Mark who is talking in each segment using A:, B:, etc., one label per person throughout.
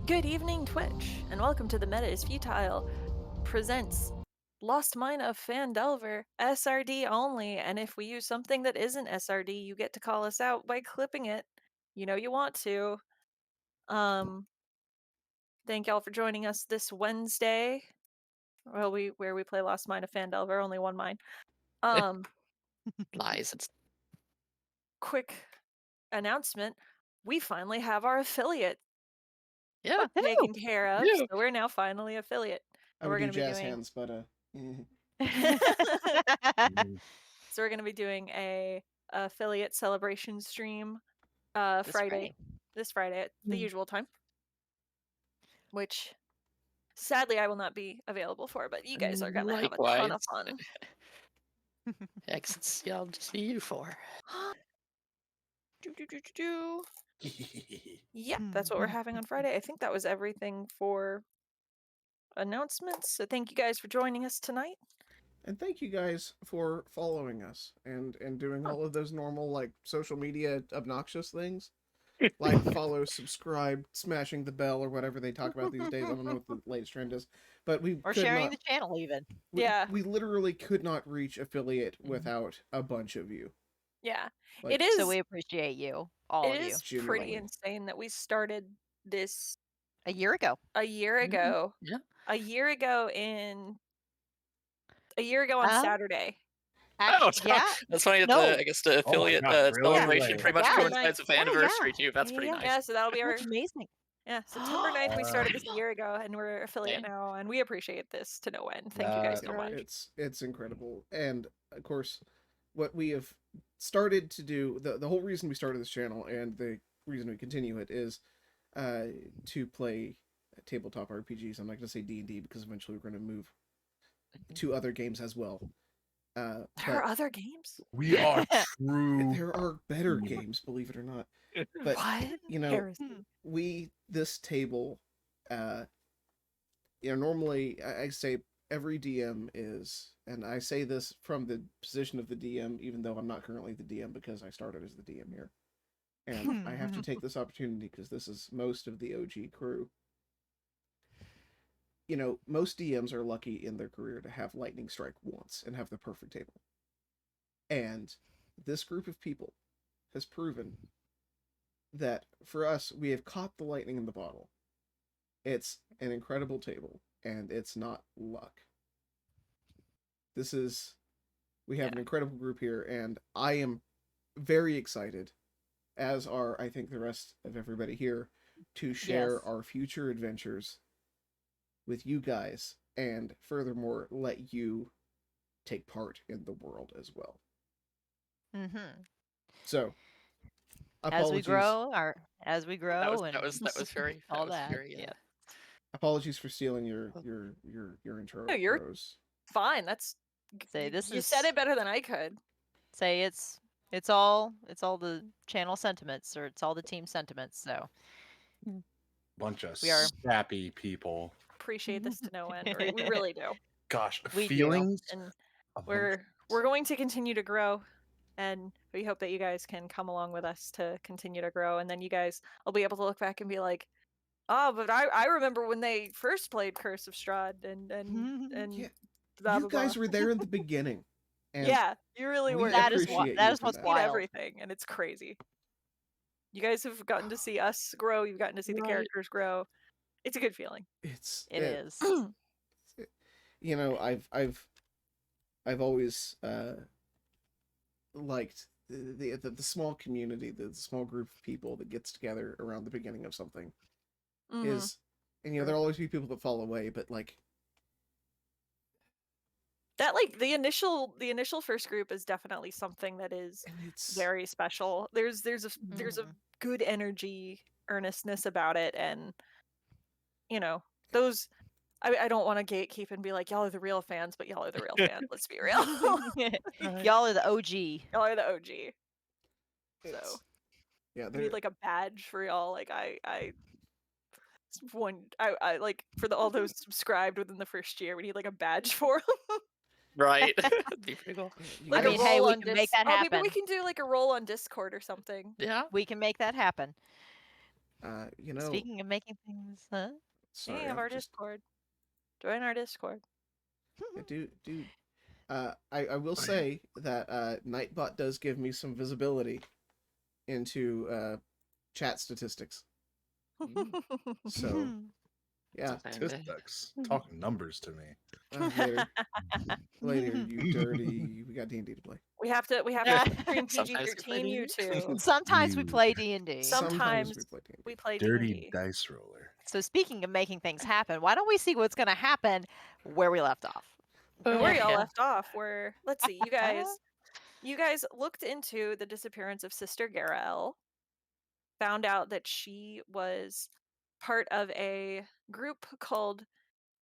A: Good evening, Twitch, and welcome to the Meta Is Futile presents Lost Mine of Phandelver, SRD only, and if we use something that isn't SRD, you get to call us out by clipping it. You know you want to. Thank y'all for joining us this Wednesday. Well, where we play Lost Mine of Phandelver, only one mine.
B: Lies.
A: Quick announcement. We finally have our affiliate
B: Yeah.
A: taken care of,
B: Yeah.
A: so we're now finally affiliate.
C: I
A: We're
C: would do
A: gonna be
C: jazz
A: doing
C: hands, but
A: So we're going to be doing a affiliate celebration stream Friday. This Friday at the usual time, which sadly I will not be available for, but you guys are going to have a ton of fun.
B: Exits, yeah, I'll just be you for.
A: Yeah, that's what we're having on Friday. I think that was everything for announcements. So thank you guys for joining us tonight.
C: And thank you guys for following us and doing all of those normal like social media obnoxious things. Like follow, subscribe, smashing the bell, or whatever they talk about these days. I don't know what the latest trend is, but we
D: or
C: could
D: sharing
C: not,
D: the channel even.
C: we literally could not reach affiliate without a bunch of you.
A: Yeah,
C: Like,
A: it is.
D: So we appreciate you, all of you.
A: It is pretty insane that we started this
D: a year ago.
A: Yeah. A year ago on Saturday.
D: Actually,
B: that's funny that I guess the affiliate celebration pretty much coincides with the anniversary too. That's pretty nice.
A: Yeah, so that'll be our
D: amazing.
A: Yeah, September 9th we started this a year ago, and we're affiliate now, and we appreciate this to no end. Thank you guys so much.
C: It's incredible, and of course, what we have started to do, the whole reason we started this channel, and the reason we continue it, is to play tabletop RPGs. I'm not going to say D&D because eventually we're going to move to other games as well.
A: There are other games?
E: We are true.
C: There are better games, believe it or not. But
A: what?
C: You know, this table, normally I say every DM is, and I say this from the position of the DM, even though I'm not currently the DM because I started as the DM here. And I have to take this opportunity because this is most of the OG crew. You know, most DMs are lucky in their career to have lightning strike once and have the perfect table. And this group of people has proven that for us, we have caught the lightning in the bottle. It's an incredible table, and it's not luck. We have an incredible group here, and I am very excited, as are, I think, the rest of everybody here, to share our future adventures with you guys, and furthermore, let you take part in the world as well. So, apologies.
D: As we grow,
B: that was very
D: all that.
C: Apologies for stealing your intro.
A: No, you're
C: Rose.
A: Fine. That's you said it better than I could.
D: Say it's all the channel sentiments, or it's all the team sentiments. So
E: bunch of sappy people.
A: Appreciate this to no end. Right? We really do.
E: Gosh, feelings.
A: And we're going to continue to grow, and we hope that you guys can come along with us to continue to grow, and then you guys will be able to look back and be like, oh, but I remember when they first played Curse of Strahd, and
C: yeah.
A: blah,
C: you guys were there in the beginning. And
A: yeah, you really were.
D: That is what's wild.
A: Everything, and it's crazy. You guys have gotten to see us grow. You've gotten to see the characters grow. It's a good feeling.
D: It is.
C: You know, I've always liked the small community, the small group of people that gets together around the beginning of something. And there'll always be people that fall away, but like
A: that, like the initial first group is definitely something that is very special. There's a good energy, earnestness about it, and those. I don't want to gatekeep and be like, y'all are the real fans, but y'all are the real fans. Let's be real.
D: Y'all are the OG.
A: Y'all are the OG. So
C: yeah,
A: we need like a badge for y'all. Like I like for all those subscribed within the first year, we need like a badge for them.
B: Right. That'd be pretty cool.
A: Like
D: we can make that happen.
A: Maybe we can do like a roll on Discord or something.
B: Yeah,
D: we can make that happen. Speaking of making things, huh?
C: Sorry,
A: of our Discord. Join our Discord.
C: Yeah, dude. I will say that Nightbot does give me some visibility into chat statistics. So, yeah.
E: Statistics. Talking numbers to me.
C: Later, you dirty. We got D&D to play.
A: We have to stream PG-13 you two.
D: Sometimes we play D&D.
A: Sometimes we play D&D.
E: Dirty dice roller.
D: So speaking of making things happen, why don't we see what's going to happen where we left off?
A: Where y'all left off, where, let's see, you guys looked into the disappearance of Sister Garael, found out that she was part of a group called,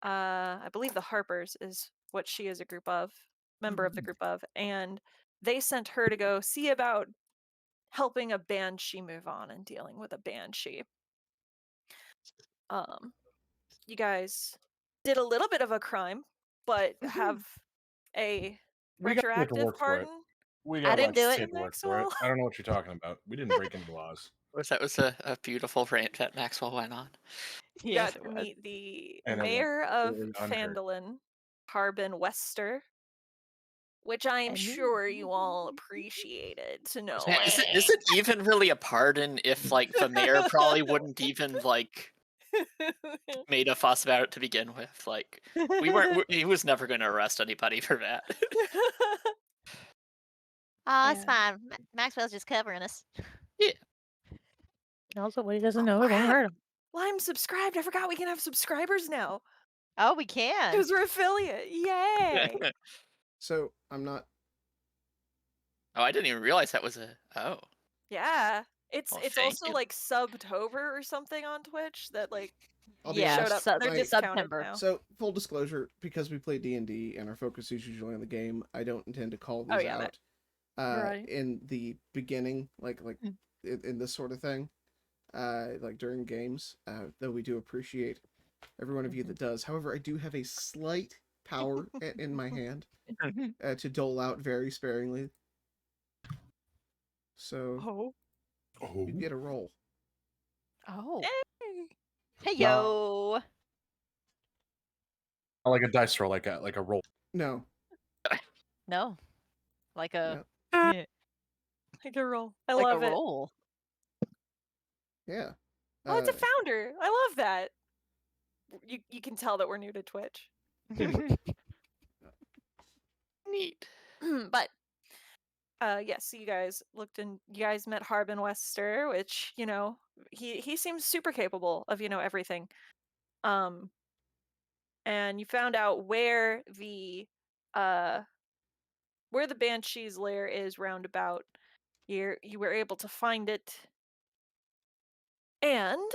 A: I believe the Harpers is what she is a member of the group of, and they sent her to go see about helping a banshee move on and dealing with a banshee. You guys did a little bit of a crime, but have a retroactive pardon.
D: I didn't do it.
E: I don't know what you're talking about. We didn't break any laws.
B: That was a beautiful rant that Maxwell went on.
A: You got to meet the mayor of Phandelver, Harbin Wester, which I'm sure you all appreciated to know.
B: Is it even really a pardon if like the mayor probably wouldn't even like made a fuss about it to begin with? Like he was never going to arrest anybody for that.
D: Oh, it's fine. Maxwell's just covering us.
B: Yeah.
F: Also, what he doesn't know, it won't hurt him.
A: Well, I'm subscribed. I forgot we can have subscribers now.
D: Oh, we can.
A: Because we're affiliate. Yay!
C: So, I'm not...
B: Oh, I didn't even realize that was a... Oh.
A: Yeah. It's also like Subtober or something on Twitch that like
C: showed
A: up. They're discounted now.
C: So, full disclosure, because we play D&D and our focus is usually on the game, I don't intend to call these out in the beginning, like in this sort of thing, like during games, though we do appreciate every one of you that does. However, I do have a slight power in my hand to dole out very sparingly. So, you get a roll.
D: Oh. Hey yo.
E: Like a dice roll, like a roll.
C: No.
D: No. Like a
A: like a roll. I love it.
D: Roll.
C: Yeah.
A: Oh, it's a founder. I love that. You can tell that we're new to Twitch.
B: Neat.
A: But yes, so you guys met Harbin Wester, which, you know, he seems super capable of, you know, everything. And you found out where the Banshee's lair is roundabout. You were able to find it. And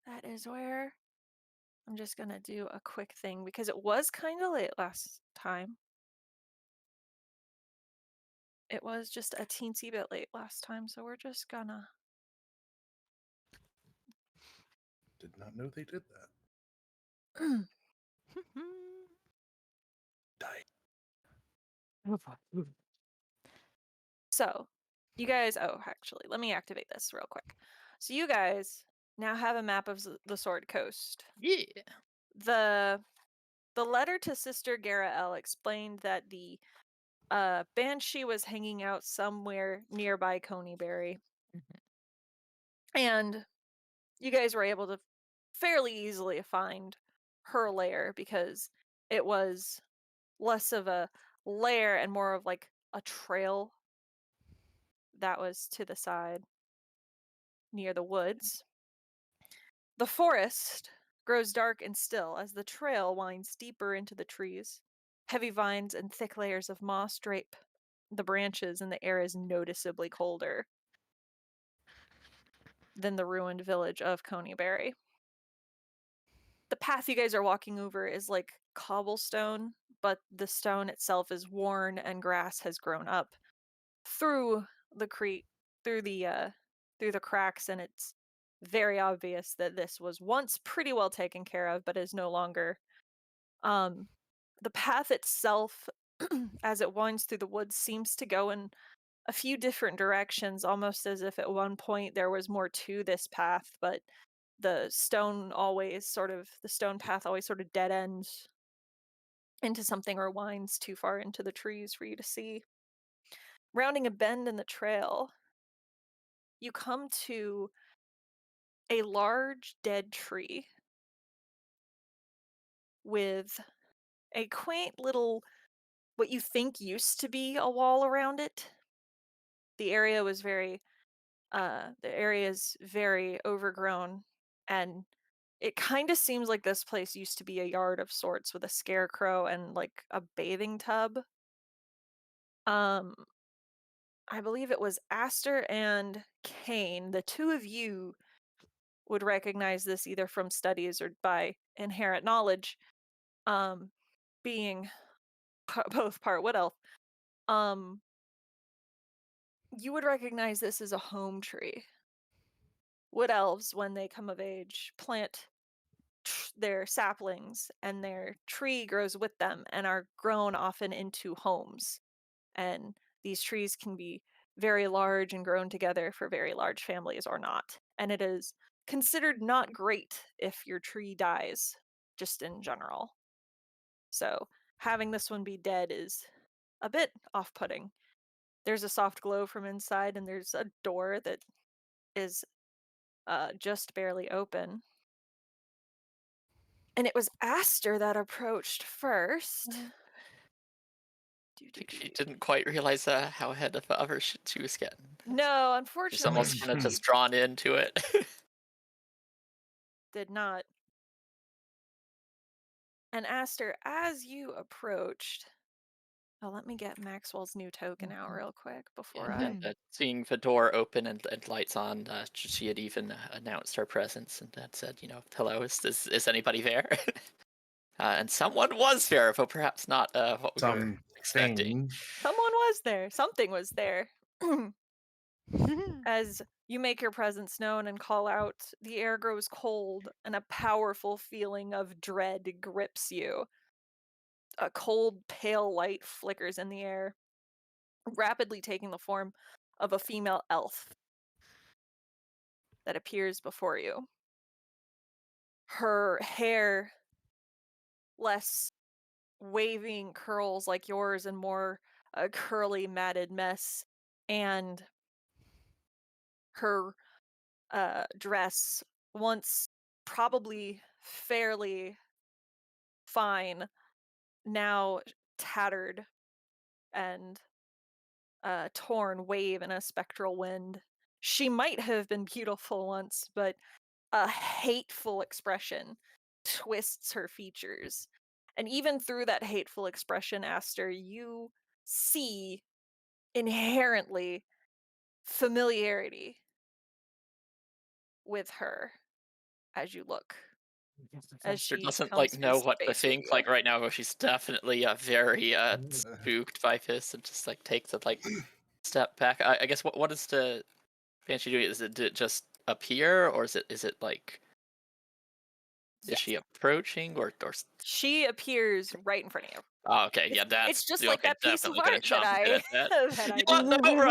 A: that is where I'm just gonna do a quick thing because it was kind of late last time. It was just a teensy bit late last time, so we're just gonna...
E: Did not know they did that.
A: So, you guys... Oh, actually, let me activate this real quick. So you guys now have a map of the Sword Coast.
B: Yeah.
A: The letter to Sister Garael explained that the Banshee was hanging out somewhere nearby Coneyberry. And you guys were able to fairly easily find her lair because it was less of a lair and more of like a trail that was to the side near the woods. The forest grows dark and still as the trail winds deeper into the trees. Heavy vines and thick layers of moss drape the branches, and the air is noticeably colder than the ruined village of Coneyberry. The path you guys are walking over is like cobblestone, but the stone itself is worn and grass has grown up through the through the cracks, and it's very obvious that this was once pretty well taken care of, but is no longer. The path itself, as it winds through the woods, seems to go in a few different directions, almost as if at one point there was more to this path, but the stone path always sort of dead ends into something or winds too far into the trees for you to see. Rounding a bend in the trail, you come to a large dead tree with a quaint little, what you think used to be a wall around it. The area was the area is very overgrown, and it kind of seems like this place used to be a yard of sorts with a scarecrow and like a bathing tub. Um, I believe it was Aster and Kane. The two of you would recognize this either from studies or by inherent knowledge, being both part wood elf. You would recognize this as a home tree. Wood elves, when they come of age, plant their saplings, and their tree grows with them and are grown often into homes. And these trees can be very large and grown together for very large families or not. And it is considered not great if your tree dies, just in general. So having this one be dead is a bit off-putting. There's a soft glow from inside, and there's a door that is just barely open. And it was Aster that approached first.
B: I think she didn't quite realize how ahead of her she was getting.
A: No,
B: She's
A: unfortunately,
B: almost kind of just drawn into it.
A: did not. And Aster, as you approached, let me get Maxwell's new token out real quick before
B: And seeing the door open and lights on, she had even announced her presence and had said, hello, is anybody there? And someone was there, though perhaps not what we were expecting.
A: Someone was there. Something was there. As you make your presence known and call out, the air grows cold and a powerful feeling of dread grips you. A cold, pale light flickers in the air, rapidly taking the form of a female elf that appears before you. Her hair, less waving curls like yours and more a curly, matted mess, and her dress, once probably fairly fine, now tattered and torn, wave in a spectral wind. She might have been beautiful once, but a hateful expression twists her features. And even through that hateful expression, Aster, you see inherently familiarity with her as you look. As
B: She
A: she
B: doesn't
A: comes
B: know
A: face to
B: what to
A: face with
B: think
A: you.
B: right now, but she's definitely very spooked by this and just takes a step back. I guess what is the Banshee doing? Did it just appear, or is it like is she approaching or
A: She appears right in front of you.
B: Oh, okay, yeah,
A: It's
B: that's
A: just like
B: okay.
A: that piece of
B: Definitely gonna
A: art that
B: chomp in
A: I
B: at that.
A: that I
B: You
A: did.
B: know what?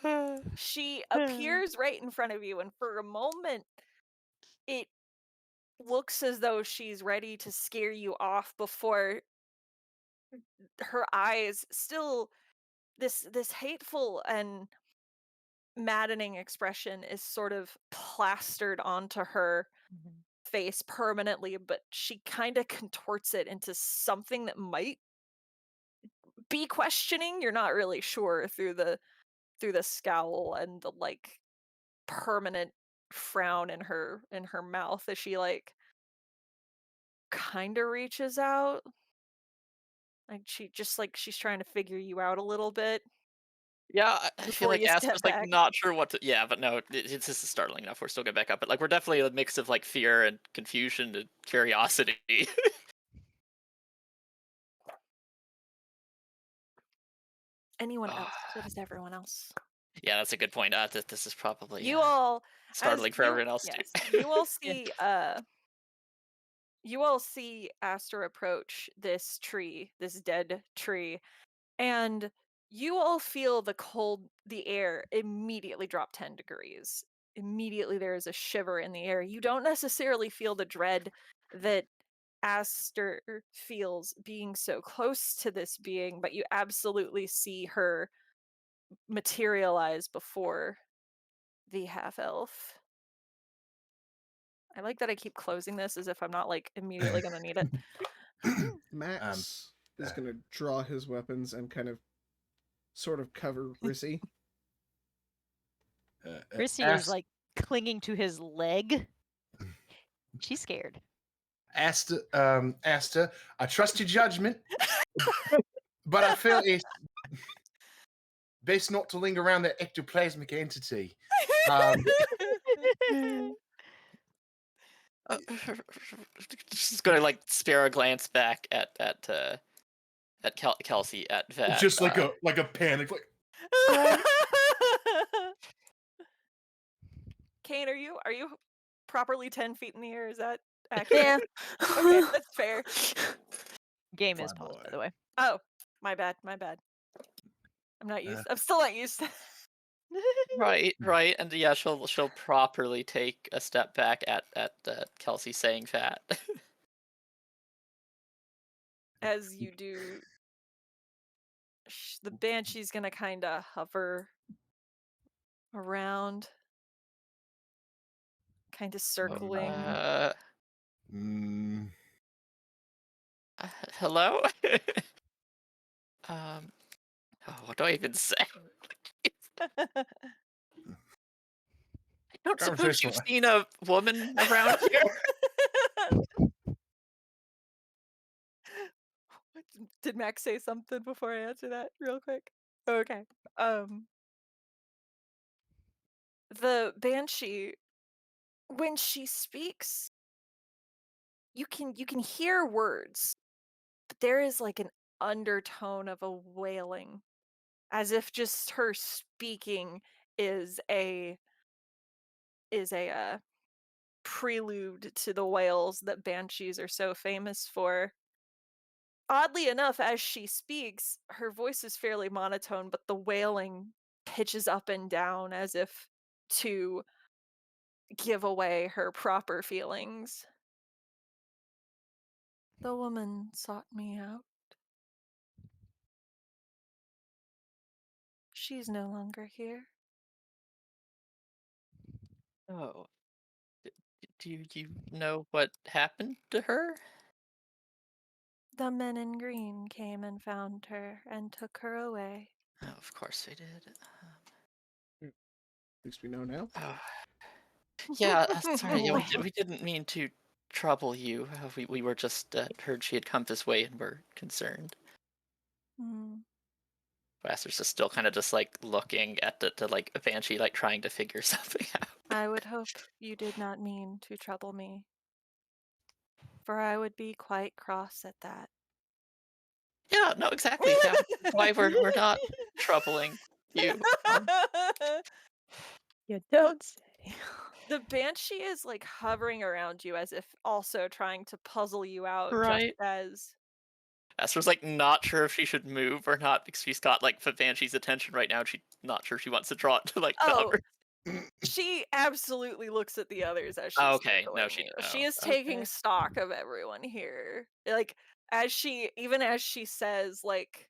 B: Right.
A: She appears right in front of you, and for a moment, it looks as though she's ready to scare you off before her eyes, still this hateful and maddening expression, is sort of plastered onto her face permanently, but she kind of contorts it into something that might be questioning. You're not really sure through the scowl and the permanent frown in her mouth as she kind of reaches out, she's trying to figure you out a little bit
B: Yeah, I feel
A: before
B: like
A: you
B: Asper's
A: step back.
B: not sure what to. Yeah, but no, this is startling enough. We're still gonna back up, but we're definitely a mix of fear and confusion and curiosity.
A: Anyone else? What is everyone else?
B: Yeah, that's a good point. This is probably
A: You all,
B: startling for everyone else
A: yes,
B: too.
A: you all see you all see Aster approach this tree, this dead tree, and you all feel the air immediately drop 10 degrees. Immediately there is a shiver in the air. You don't necessarily feel the dread that Aster feels being so close to this being, but you absolutely see her materialize before the half elf. I like that I keep closing this as if I'm not like immediately gonna need it.
C: Max is going to draw his weapons and kind of sort of cover Rissy.
D: Rissy is like clinging to his leg. She's scared.
E: Aster, I trust your judgment, but I feel it's best not to linger around that ectoplasmic entity.
B: Just gonna like spare a glance back at Kelsey at Vat.
E: Just like a panic, like
A: Kane, are you properly 10 feet in the air? Is that accurate?
F: Yeah.
A: Okay, that's fair.
D: Game is
E: Fine
D: paused,
E: boy.
D: by the way.
A: Oh, my bad. I'm still not used to
B: Right, and yeah, she'll properly take a step back at Kelsey saying fat.
A: as you do. The banshee's gonna kind of hover around, kind of circling.
B: Hello? What do I even say? I don't suppose you've seen a woman around here?
A: Did Max say something before I answer that real quick? Okay. The banshee, when she speaks, you can hear words, but there is like an undertone of a wailing, as if just her speaking is a prelude to the wails that banshees are so famous for. Oddly enough, as she speaks, her voice is fairly monotone, but the wailing pitches up and down as if to give away her proper feelings. The woman sought me out. She's no longer here.
B: Oh. Do you know what happened to her?
A: The men in green came and found her and took her away.
B: Oh, of course they did.
C: At least we know now.
B: Yeah, sorry, yeah, we didn't mean to trouble you. We were just heard she had come this way and were concerned. Aster's just still kind of just like looking at the like a banshee, like trying to figure something out.
A: I would hope you did not mean to trouble me, for I would be quite cross at that.
B: Yeah, no, exactly. Yeah, that's why we're not troubling you.
F: You don't say.
A: The banshee is like hovering around you as if also trying to puzzle you out,
B: Right.
A: just as
B: Aster's like not sure if she should move or not because she's got like the banshee's attention right now. And she's not sure she wants to draw it to like the
A: Oh,
B: others.
A: she absolutely looks at the others as she's
B: Okay, no,
A: circling
B: she
A: you.
B: oh,
A: She is
B: okay.
A: taking stock of everyone here. Like as she says like,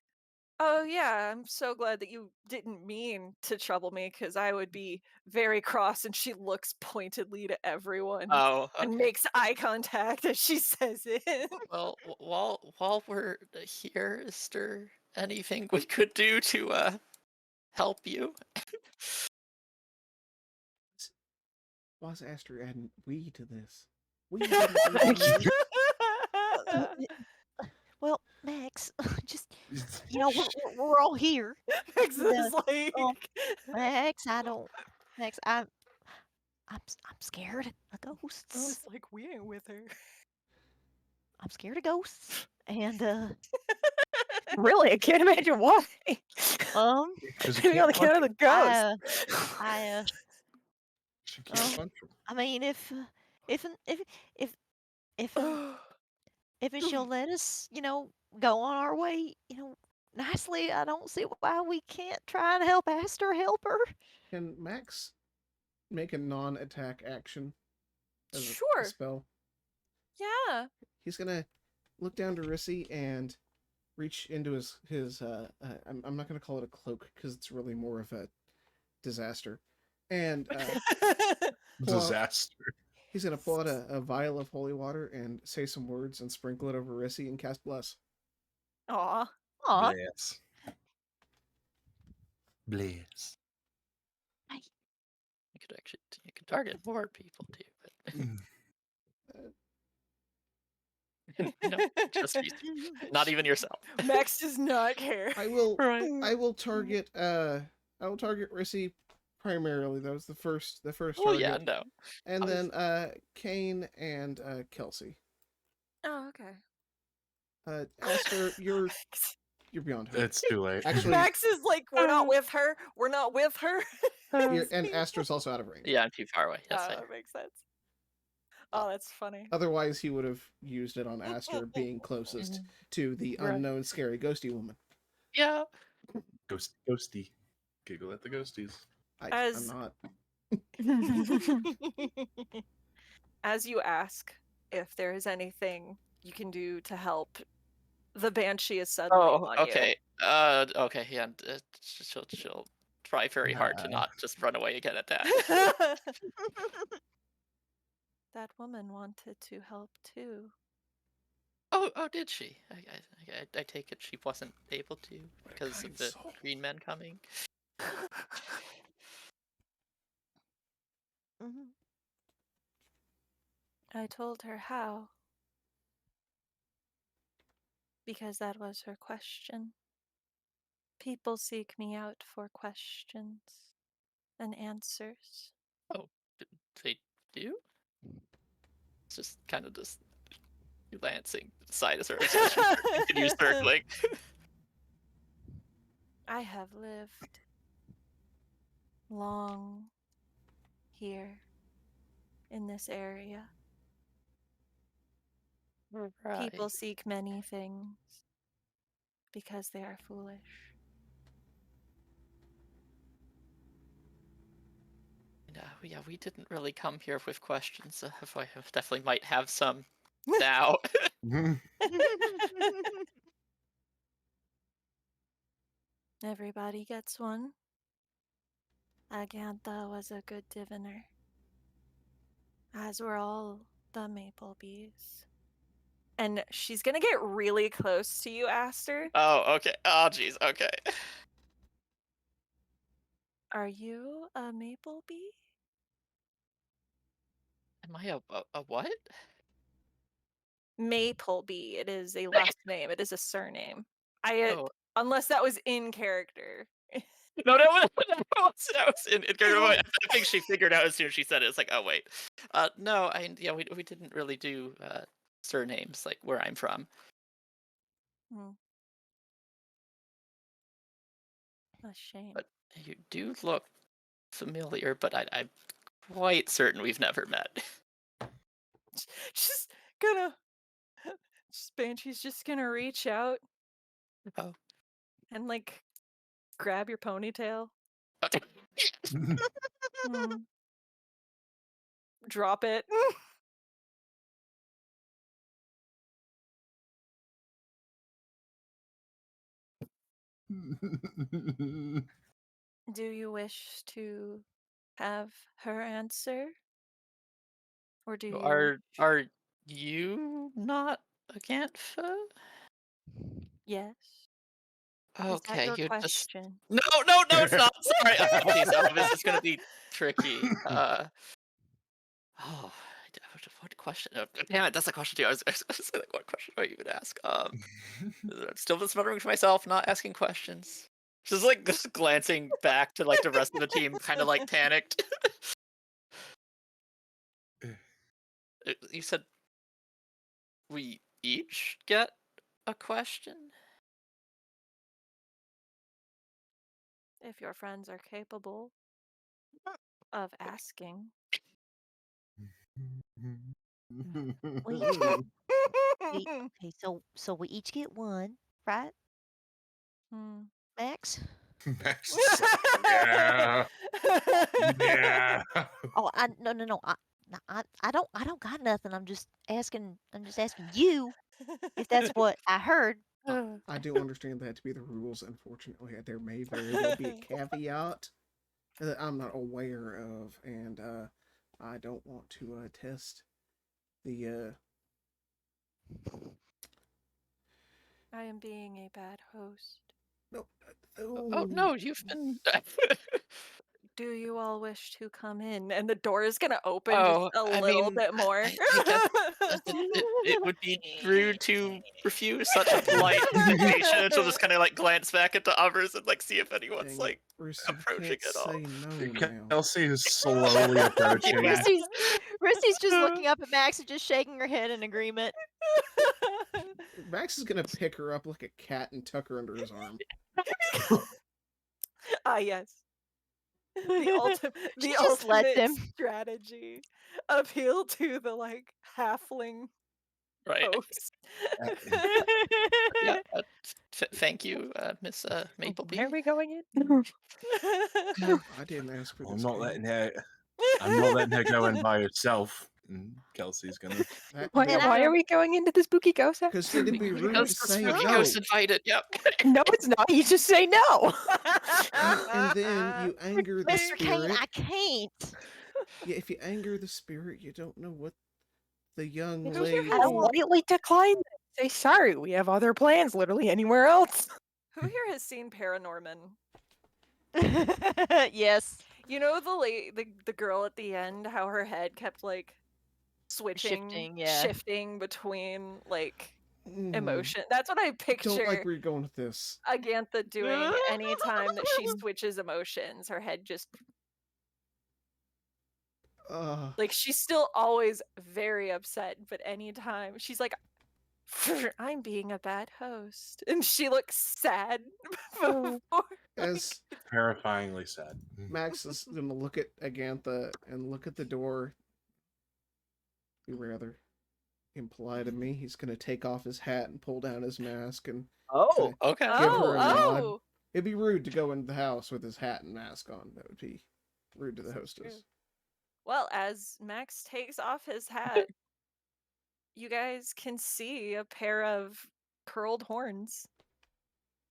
A: "Oh yeah, I'm so glad that you didn't mean to trouble me because I would be very cross," and she looks pointedly to everyone
B: Oh,
A: and
B: okay.
A: makes eye contact as she says it.
B: Well, while we're here, is there anything we could do to help you?
C: Why's Aster adding we to this? We didn't do this.
D: Well, Max, just we're all here.
A: Max is like,
D: Max, I'm scared of ghosts.
A: it's like we ain't with her.
D: I'm scared of ghosts, and
F: Really, I can't imagine why. Maybe on account of the ghost.
E: She can't punch him.
D: I mean, if she'll let us, go on our way, nicely, I don't see why we can't try and help Aster help her.
C: Can Max make a non-attack action as a
A: Sure.
C: spell?
A: Yeah.
C: He's gonna look down to Rissy and reach into his I'm not gonna call it a cloak because it's really more of a disaster. And
E: Disaster.
C: he's gonna pull out a vial of holy water and say some words and sprinkle it over Rissy and cast bless.
A: Aw.
D: Aw.
E: Bless. Bless.
B: You could target more people too, but no, just you. Not even yourself.
A: Max does not care.
C: I will
A: Right.
C: I will target Rissy primarily. That was the first
B: Oh
C: target.
B: yeah, no.
C: And
B: I was-
C: then Kane and Kelsey.
A: Oh, okay.
C: Aster, you're beyond hope.
E: It's too late.
C: Actually,
A: Max is like, we're not with her. We're not with her.
C: and Aster's also out of range.
B: Yeah, I'm too far away. That's
A: Oh,
B: fair.
A: that makes sense. Oh, that's funny.
C: Otherwise, he would have used it on Aster being closest to the
A: Right.
C: unknown scary ghosty woman.
B: Yeah.
E: Ghosty. Giggle at the ghosties.
A: As-
C: I'm not.
A: As you ask if there is anything you can do to help, the banshee is suddenly on
B: okay. Okay, yeah. She'll try very hard to not just run away again at that.
A: you. That woman wanted to help too.
B: Oh, did she? I take it she wasn't able to because of the green men coming.
A: Mhm. I told her how. Because that was her question. People seek me out for questions and answers.
B: They do? It's just kind of just glancing side of her as she continues circling.
A: I have lived long here in this area. People seek many things because they are foolish.
B: Yeah, we didn't really come here with questions. I definitely might have some now.
A: Everybody gets one. Agantha was a good diviner, as were all the maple bees. And she's gonna get really close to you, Aster.
B: Oh, okay. Oh, jeez. Okay.
A: Are you a maple bee?
B: Am I a what?
A: Maple bee. It is a last name. It is a surname.
B: Oh.
A: Unless that was in character.
B: No, that was in character. I think she figured out as soon as she said it. It's like, oh wait, no, we didn't really do surnames like where I'm from.
A: A shame.
B: But you do look familiar, but I'm quite certain we've never met.
A: Just gonna. Banshee's just gonna reach out.
B: Oh.
A: And like grab your ponytail. Drop it. Do you wish to have her answer? Or do you
B: Are you not a Gantfa?
A: Yes.
B: Okay,
A: Is that your
B: you
A: question?
B: No, it's not. Sorry. Jeez, this is gonna be tricky. What question? Damn it, that's a question too. I was gonna say, like, what question do I even ask? I'm still just muttering to myself, not asking questions. Just like just glancing back to like the rest of the team, kind of like panicked. You said we each get a question?
A: If your friends are capable of asking.
D: Okay, so we each get one, right? Max?
E: Max is like, yeah. Yeah.
D: Oh, no. I don't got nothing. I'm just asking you if that's what I heard.
C: I do understand that to be the rules. Unfortunately, there may very well be a caveat that I'm not aware of, and I don't want to test the.
A: I am being a bad host.
C: No.
B: Oh no, you've been.
A: Do you all wish to come in? And the door is gonna open
B: Oh,
A: just a
B: I
A: little
B: mean,
A: bit more.
B: I guess it would be rude to refuse such a polite invitation. And she'll just kind of like glance back at the others and like see if anyone's
C: Dang it,
B: like
C: Rooster,
B: approaching
C: can't
B: at all.
C: say no now.
E: Kelsey is slowly approaching.
B: Yeah.
D: Rusty's just looking up at Max and just shaking her head in agreement.
C: Max is gonna pick her up like a cat and tuck her under his arm.
A: Ah, yes. The
D: She just lets
A: ultimate
D: him.
A: strategy. Appeal to the like halfling
B: Right.
A: host.
B: Yeah. Thank you, Miss Maplebee.
F: Where are we going in?
C: I didn't ask for this.
E: I'm not
C: game.
E: letting her. I'm not letting her go in by herself. And Kelsey's gonna.
F: Why are we going into the spooky ghost house?
C: Because it'd be rude to
B: Because the
C: say
B: spooky
C: no.
B: ghost invited. Yep.
F: No, it's not. You just say no.
C: And then you anger the
D: Mr. Kane,
C: spirit.
D: I can't.
C: Yeah, if you anger the spirit, you don't know what the young
A: Who here
C: lady.
A: has-
F: Politely decline. Say sorry. We have other plans. Literally anywhere else.
A: Who here has seen Paranorman?
D: Yes.
A: You know the girl at the end, how her head kept like switching, shifting between like emotion. That's what I picture.
C: Don't like where you're going with this.
A: Agantha doing anytime that she switches emotions. Her head just like she's still always very upset, but anytime she's like, I'm being a bad host, and she looks sad.
C: As
E: terrifyingly sad.
C: Max is gonna look at Agantha and look at the door. Be rather impolite of me. He's gonna take off his hat and pull down his mask and
B: Oh, okay.
C: give her a nod.
A: Oh.
C: It'd be rude to go into the house with his hat and mask on. That would be rude to the hostess.
A: Well, as Max takes off his hat, you guys can see a pair of curled horns.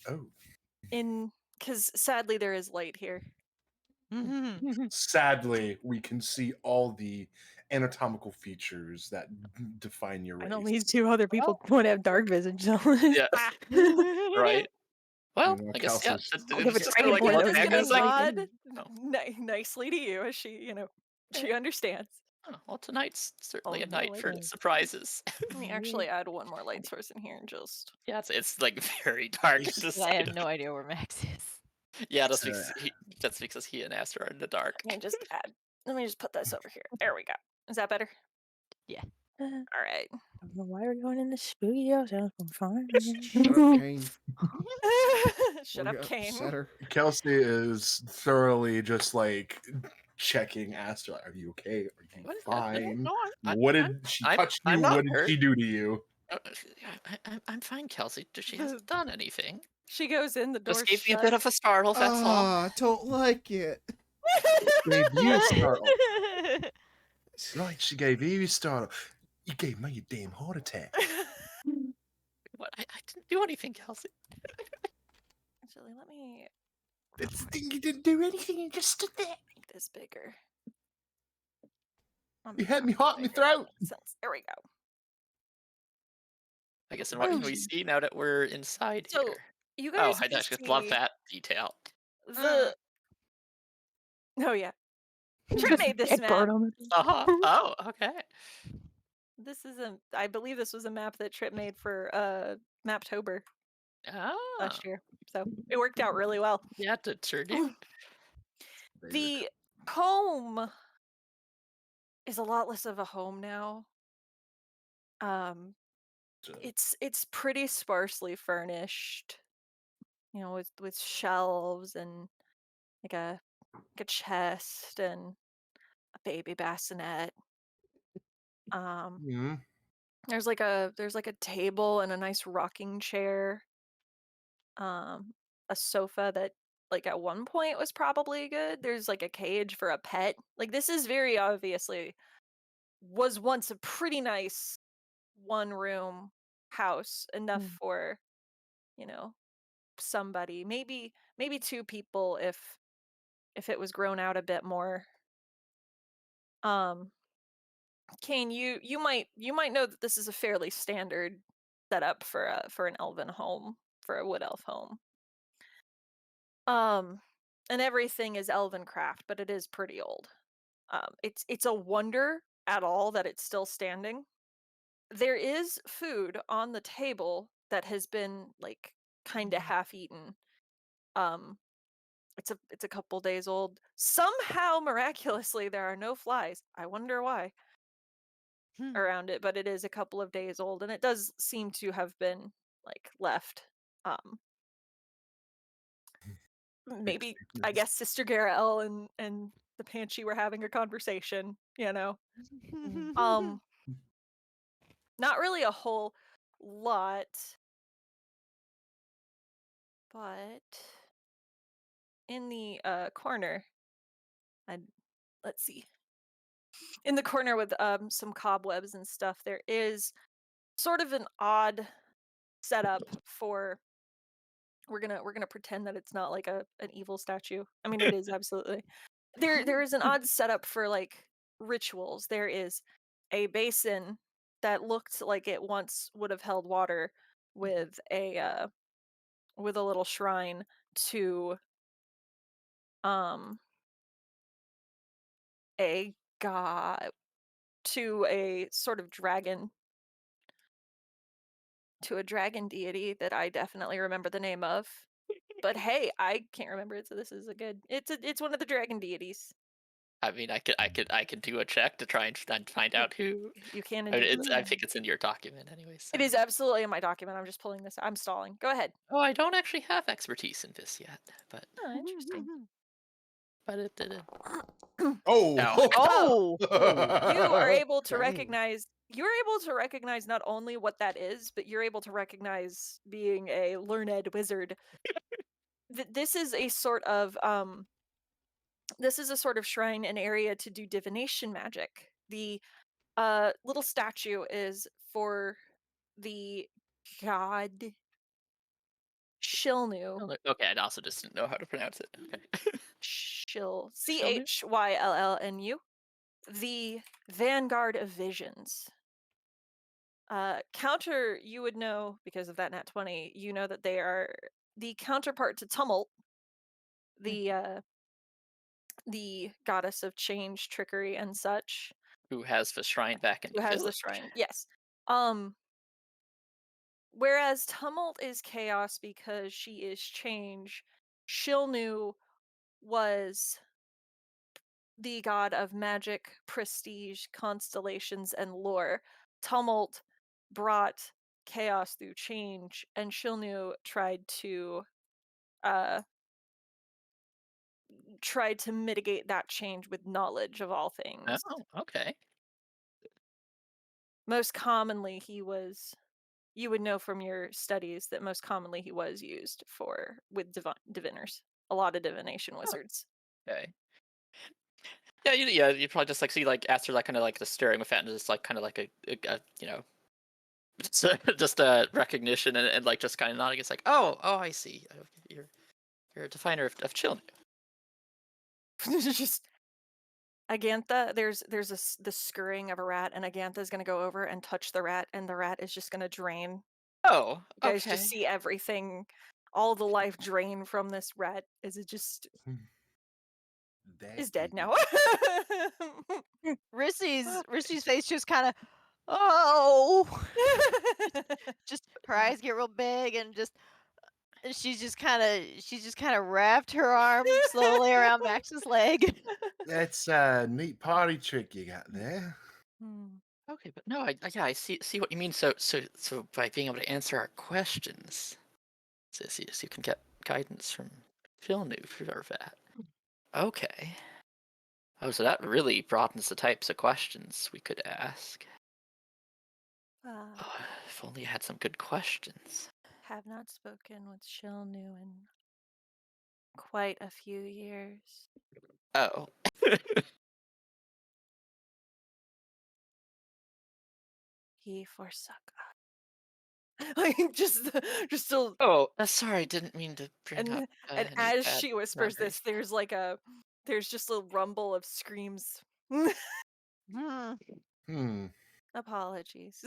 E: Oh.
A: Because sadly there is light here.
E: Sadly, we can see all the anatomical features that define your race.
F: I know these two other people won't have dark vision. So
B: Yeah. Right. Well,
E: You know,
B: I guess
E: Kelsey's-
B: yeah.
F: give it
B: Just
F: a
B: kinda, like,
F: second
B: look
F: word.
B: back
A: Gonna
B: and say,
A: nod
B: oh.
A: nicely to you as she, she understands.
B: Oh, well, tonight's certainly a
A: no
B: night for
A: lighting.
B: surprises.
A: Let me actually add one more light source in here and just.
B: Yeah, it's like very dark.
D: I have no idea where Max is.
B: Yeah, that's because he and Aster are in the dark.
A: Let me just put this over here. There we go. Is that better?
D: Yeah.
A: All right.
F: I don't know why we're going in the spooky house. I'm fine.
C: Shut up, Kane.
A: Shut up, Kane.
E: Kelsey is thoroughly just like checking Aster. Like, are you okay? Are you fine?
B: No,
E: what did she touch you? What did she do to you?
B: I'm fine, Kelsey. She hasn't done anything.
A: She goes in, the door
B: Just gave
A: shut.
B: me a bit of a startle, that's all.
C: I don't like it.
E: Gave you a startle. Right, she gave you a startle. You gave me a damn heart attack.
B: What? I didn't do anything, Kelsey.
A: Actually, let me
E: You didn't do anything. You just stood there.
A: make this bigger.
E: You had me hot in my throat.
A: There we go.
B: I guess, and what can we see now that we're inside
A: So,
B: here?
A: you guys
B: I
A: can
B: just love
A: see
B: that detail.
A: Oh yeah. Trip made this map.
B: Oh, okay.
A: This is I believe this was a map that Trip made for Maptober last year. So it worked out really well.
B: Yeah, it sure did.
A: The home is a lot less of a home now. It's pretty sparsely furnished. With shelves and like a chest and a baby bassinet. There's like a table and a nice rocking chair. a sofa that like at one point was probably good. There's like a cage for a pet. Like this is very obviously was once a pretty nice one room house, enough for, you know, somebody, maybe two people if it was grown out a bit more. Um Kane, you might know that this is a fairly standard setup for an elven home, for a wood elf home. Um, and everything is elven craft, but it is pretty old. It's a wonder at all that it's still standing. There is food on the table that has been like kind of half eaten. Um, it's a couple days old. Somehow, miraculously, there are no flies. I wonder why around it, but it is a couple of days old, and it does seem to have been like left. Um, maybe I guess Sister Garel and the Banshee were having a conversation, you know. Um, not really a whole lot, but in the corner, I let's see. In the corner with some cobwebs and stuff, there is sort of an odd setup for we're gonna pretend that it's not like an evil statue. I mean, it is absolutely. There is an odd setup for like rituals. There is a basin that looked like it once would have held water with a little shrine to um a god, to a sort of dragon, to a dragon deity that I definitely remember the name of. But hey, I can't remember it, so this is a good. It's one of the dragon deities.
B: I mean, I could do a check to try and find out who.
A: You can
B: I mean,
A: indeed.
B: I think it's in your document anyway. So.
A: It is absolutely in my document. I'm just pulling this. I'm stalling. Go ahead.
B: Oh, I don't actually have expertise in this yet, but
A: Oh, interesting.
B: it did.
E: Oh.
B: No.
F: Oh,
A: You are able to
C: Dang.
A: recognize. You're able to recognize not only what that is, but you're able to recognize being a learned wizard. This is a sort of this is a sort of shrine, an area to do divination magic. The little statue is for the god Shilnu.
B: Okay, I also just didn't know how to pronounce it. Okay.
A: Chill.
B: Shilnu?
A: Chyllnu. The Vanguard of Visions. Counter, you would know because of that nat 20. You know that they are the counterpart to Tumult, the goddess of change, trickery, and such.
B: Who has the shrine back in
A: Who
B: the
A: has the
B: village?
A: shrine? Yes. Whereas Tumult is chaos because she is change. Shilnu was the god of magic, prestige, constellations, and lore. Tumult brought chaos through change, and Shilnu uh tried to mitigate that change with knowledge of all things.
B: Oh, okay.
A: Most commonly you would know from your studies that most commonly he was used for with diviners. A lot of divination wizards.
B: Okay. Yeah, you probably just like see like after like kind of like the staring with that and just like kind of like a you know just a recognition and like just kind of nodding. It's like oh I see. You're a definer of chill.
A: Just Agantha, there's the scurrying of a rat, and Agantha is gonna go over and touch the rat, and the rat is just gonna drain.
B: Oh,
A: You guys
B: okay.
A: just see everything, all the life drain from this rat as it just is dead now.
D: Rissy's face just kind of, oh, just her eyes get real big and she's just kind of wrapped her arm slowly around Max's leg.
E: That's a neat party trick you got there.
B: Okay, but no, I see what you mean. So by being able to answer our questions, so you can get guidance from Villeneuve for that. Okay. Oh, so that really broadens the types of questions we could ask. Oh, if only I had some good questions.
A: Have not spoken with Shilnu in quite a few years.
B: Oh.
A: He forsook us. Like just still.
B: Oh, sorry, didn't mean to bring up
A: And
B: any
A: as
B: bad
A: she whispers
B: memories.
A: this, there's just a rumble of screams. Apologies.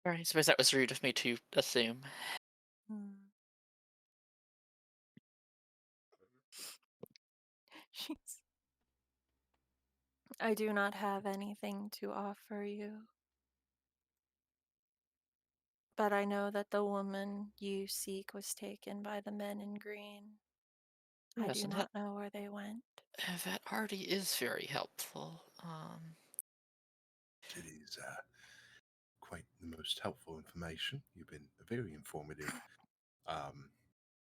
B: I suppose that was rude of me to assume.
A: I do not have anything to offer you. But I know that the woman you seek was taken by the men in green. I
B: Yes,
A: do
B: and
A: not know where they went.
B: that already is very helpful.
E: It is quite the most helpful information. You've been a very informative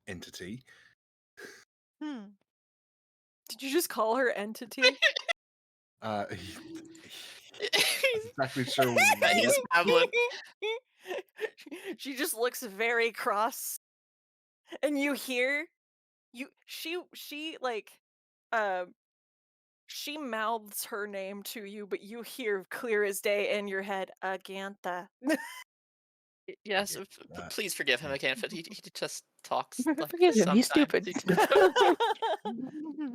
E: entity.
A: Did you just call her entity?
E: I'm
B: He's
E: exactly sure
B: he's
E: what.
B: babbling.
A: She just looks very cross, and you hear she like she mouths her name to you, but you hear clear as day in your head, Agantha.
B: Yes, please forgive him again, but he just talks like
F: Forgive
B: this
F: him, he's
B: sometimes.
F: stupid.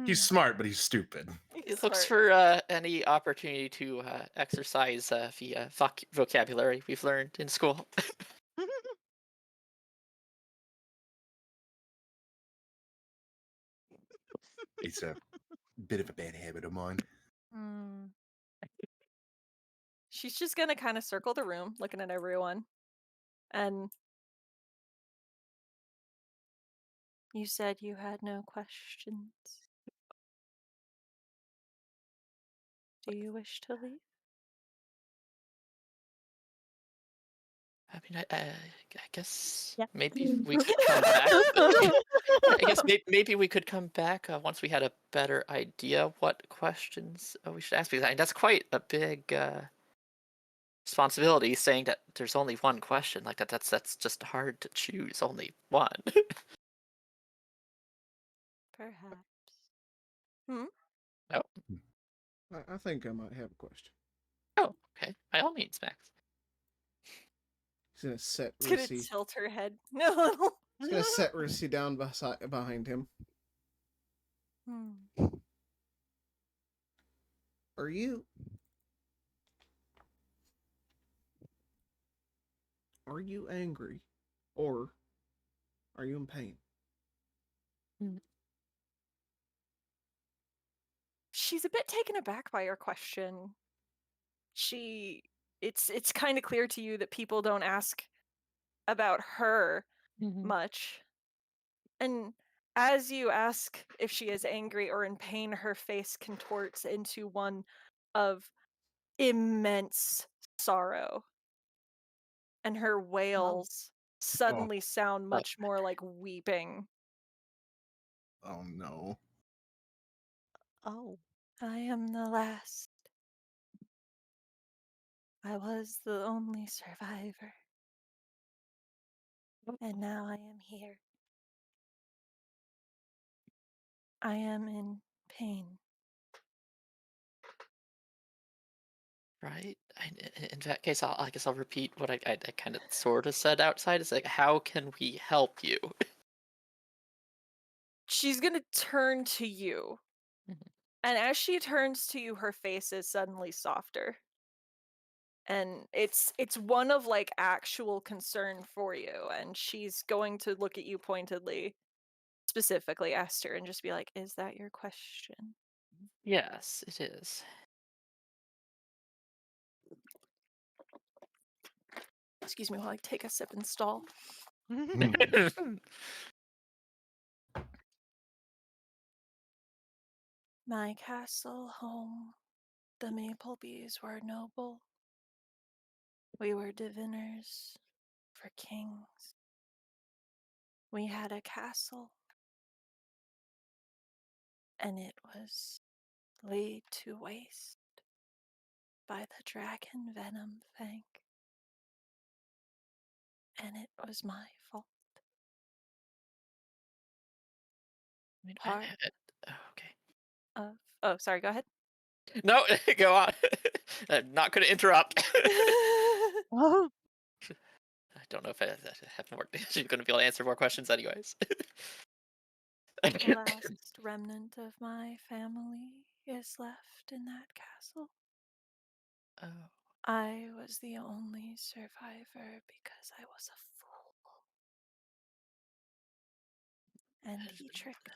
E: He's smart, but he's stupid.
B: He looks for any opportunity to exercise the vocabulary we've learned in school.
E: It's a bit of a bad habit of mine.
A: She's just gonna kind of circle the room, looking at everyone. And you said you had no questions. Do you wish to leave?
B: I mean, I guess
F: Yeah.
B: maybe we could come back. I guess maybe we could come back once we had a better idea what questions we should ask. Because that's quite a big responsibility. Saying that there's only one question like that. That's just hard to choose only one.
A: Perhaps.
B: Oh.
C: I think I might have a question.
B: Oh, okay. By all means, Max.
C: He's gonna set
A: It's gonna
C: Rissy.
A: tilt her head. No.
C: He's gonna set Rissy down behind him. Are you angry, or are you in pain?
A: She's a bit taken aback by your question. It's kind of clear to you that people don't ask about her much. And as you ask if she is angry or in pain, her face contorts into one of immense sorrow. And her wails suddenly sound much more like weeping.
E: Oh no.
D: Oh.
A: I am the last. I was the only survivor. And now I am here. I am in pain.
B: Right. In that case, I guess I'll repeat what I kind of sort of said outside. It's like, how can we help you?
A: She's gonna turn to you. And as she turns to you, her face is suddenly softer. And it's one of like actual concern for you. And she's going to look at you pointedly, specifically Esther, and just be like, is that your question?
B: Yes, it is.
A: Excuse me while I take a sip and stall. My castle home, the maple bees were noble. We were diviners for kings. We had a castle, and it was laid to waste by the dragon venom fang. And it was my fault. part
B: Okay.
A: of. Oh, sorry. Go ahead.
B: No, go on. I'm not going to interrupt.
D: Oh,
B: I don't know if I have more. She's going to be able to answer more questions, anyways.
A: The last remnant of my family is left in that castle.
B: Oh,
A: I was the only survivor because I was a fool. And he tricked me.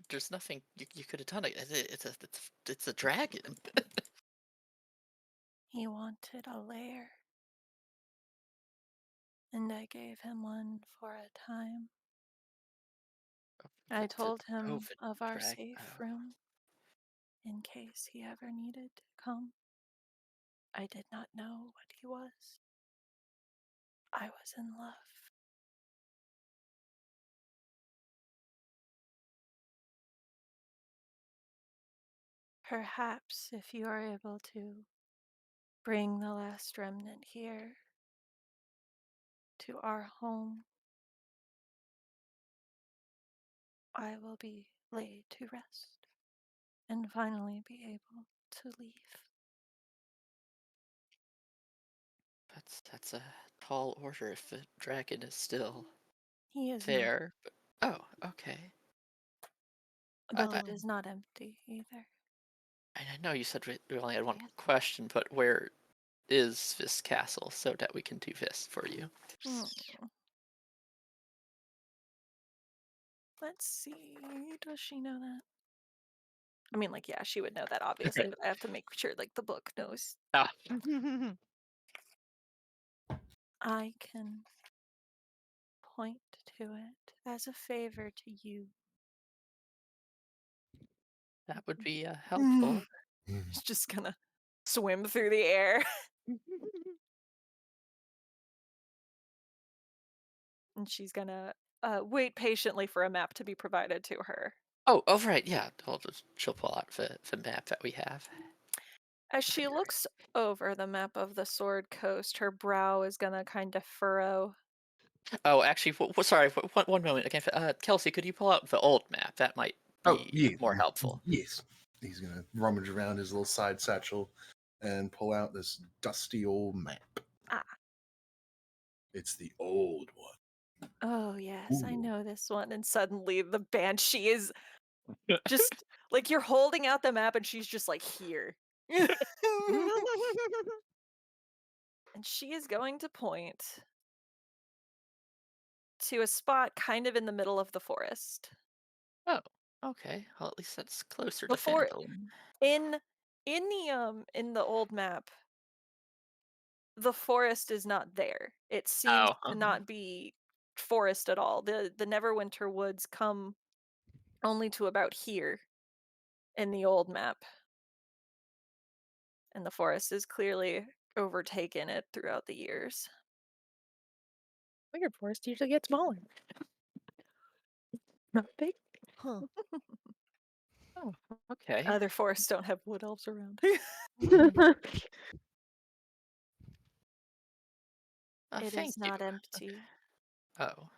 B: there's nothing you could have done. It's a dragon.
A: He wanted a lair, and I gave him one for a time. I told him of our safe room in case he ever needed to come. I did not know what he was. I was in love. Perhaps if you are able to bring the last remnant here to our home, I will be laid to rest and finally be able to leave.
B: That's a tall order if the dragon is still
A: He is not,
B: there. But, oh, okay.
A: though it is not empty either.
B: And I know you said we only had one question, but where is this castle so that we can do this for you?
A: Let's see. Does she know that? I mean, like, yeah, she would know that, obviously, but I have to make sure, like, the book knows.
B: Ah.
A: I can point to it as a favor to you.
B: That would be helpful.
A: She's just gonna swim through the air. And she's gonna wait patiently for a map to be provided to her.
B: Oh, right, yeah. She'll pull out the map that we have.
A: As she looks over the map of the Sword Coast, her brow is gonna kind of furrow.
B: Oh, actually, sorry, one moment. Again, Kelsey, could you pull out the old map? That might be more helpful.
E: Yes. He's going to rummage around his little side satchel and pull out this dusty old map.
A: Ah.
E: It's the old one.
A: Oh, yes, I know this one. And suddenly the Banshee is just like, you're holding out the map and she's just like, here. And she is going to point to a spot kind of in the middle of the forest.
B: Oh, okay. Well, at least that's closer
A: Before
B: to Phandelver.
A: in the old map, the forest is not there. It seems to not be forest at all. The Neverwinter woods come only to about here in the old map. And the forest has clearly overtaken it throughout the years.
F: Weird, forest usually gets smaller. Not big.
D: Huh.
B: Oh, okay.
A: Other forests don't have wood elves around. It is not empty.
B: Oh.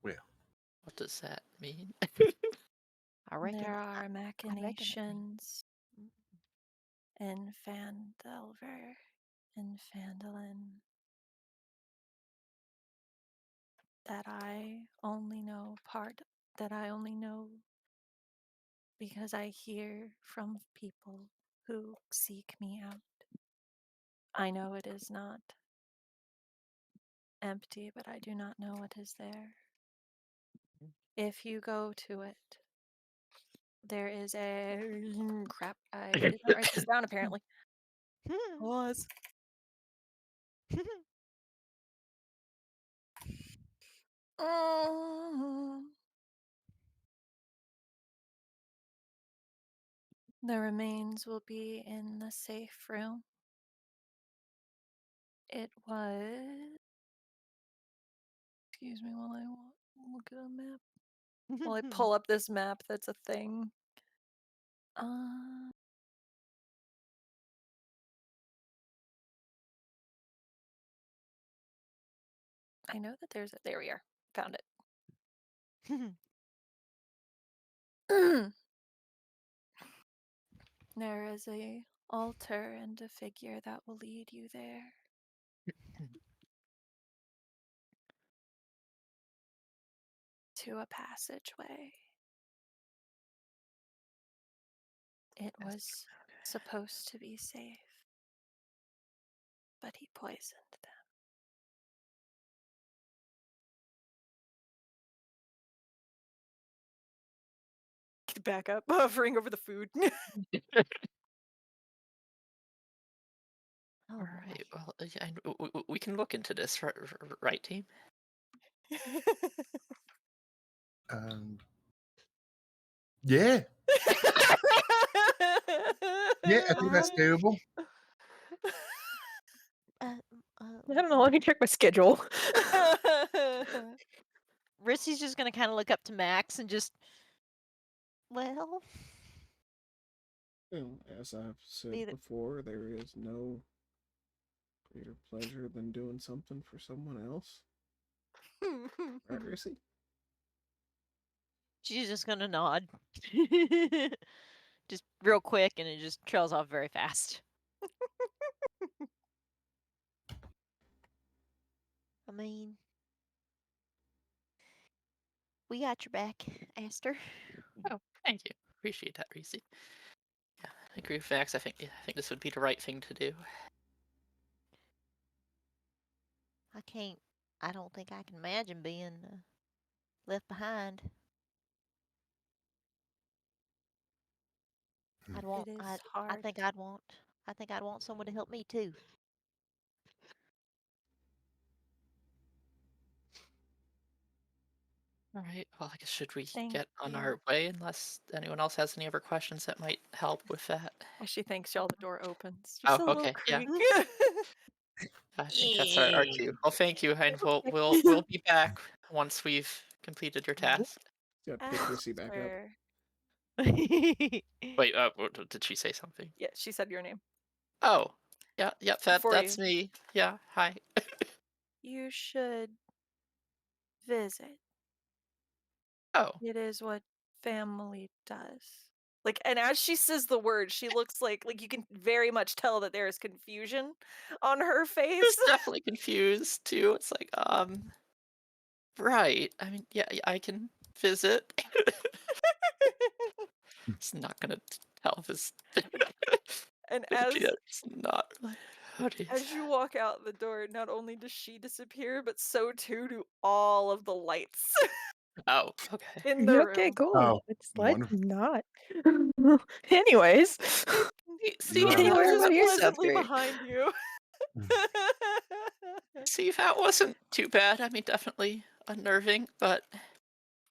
E: Well.
B: What does that mean?
A: There are machinations in Phandelver and Phandalin that I only know because I hear from people who seek me out. I know it is not empty, but I do not know what is there. If you go to it, there is a crap. I did not write this down apparently. Pause. The remains will be in the safe room. It was. Excuse me while I look at a map. While I pull up this map, that's a thing. I know that there we are. Found it. There is a altar and a figure that will lead you there. To a passageway. It was supposed to be safe, but he poisoned them. Back up, hovering over the food.
D: Oh,
B: All right. Well, yeah, we can look into this, right, team?
E: Yeah. Yeah, I think that's doable.
F: I don't know. Let me check my schedule.
D: Rissy's just gonna kind of look up to Max and just, well,
C: As I've said
D: Be the-
C: before, there is no greater pleasure than doing something for someone else. Right, Rissy?
D: she's just gonna nod. Just real quick, and it just trails off very fast. I mean, we got your back, Aster.
B: Oh, thank you. Appreciate that, Reese. Yeah, I agree with Max. I think this would be the right thing to do.
D: I don't think I can imagine being left behind. I'd want.
A: It is
D: I
A: hard.
D: think I'd want someone to help me too.
B: All right. Well, I guess should we
A: Thank
B: get on
A: you.
B: our way, unless anyone else has any other questions that might help with that?
A: As she thanks y'all, the door opens. Just
B: Oh,
A: a little
B: okay, yeah.
A: creak.
B: I think that's our cue. Well, thank you, and we'll be back once we've completed your task.
C: Gotta pick Rissy back up.
B: Wait, did she say something?
A: Yeah, she said your name.
B: Oh, yeah,
A: Before
B: that's
A: you.
B: me. Yeah, hi.
A: You should visit.
B: Oh,
A: It is what family does. Like, and as she says the word, she looks like you can very much tell that there is confusion on her face.
B: just definitely confused too. It's like, right. I mean, yeah, I can visit. It's not gonna tell this.
A: And
B: Yeah, it's not. Oh,
A: as you walk out the door, not only does she disappear, but so too do all of the lights
B: Oh, okay.
A: in the
F: Okay,
A: room.
F: cool.
E: Oh,
F: It's like
E: wonderful.
F: not. Anyways.
B: See,
E: No.
B: that
F: Anyway,
A: Emerges
F: what do you-
B: was
A: pleasantly
B: great.
A: behind you.
B: See, that wasn't too bad. I mean, definitely unnerving, but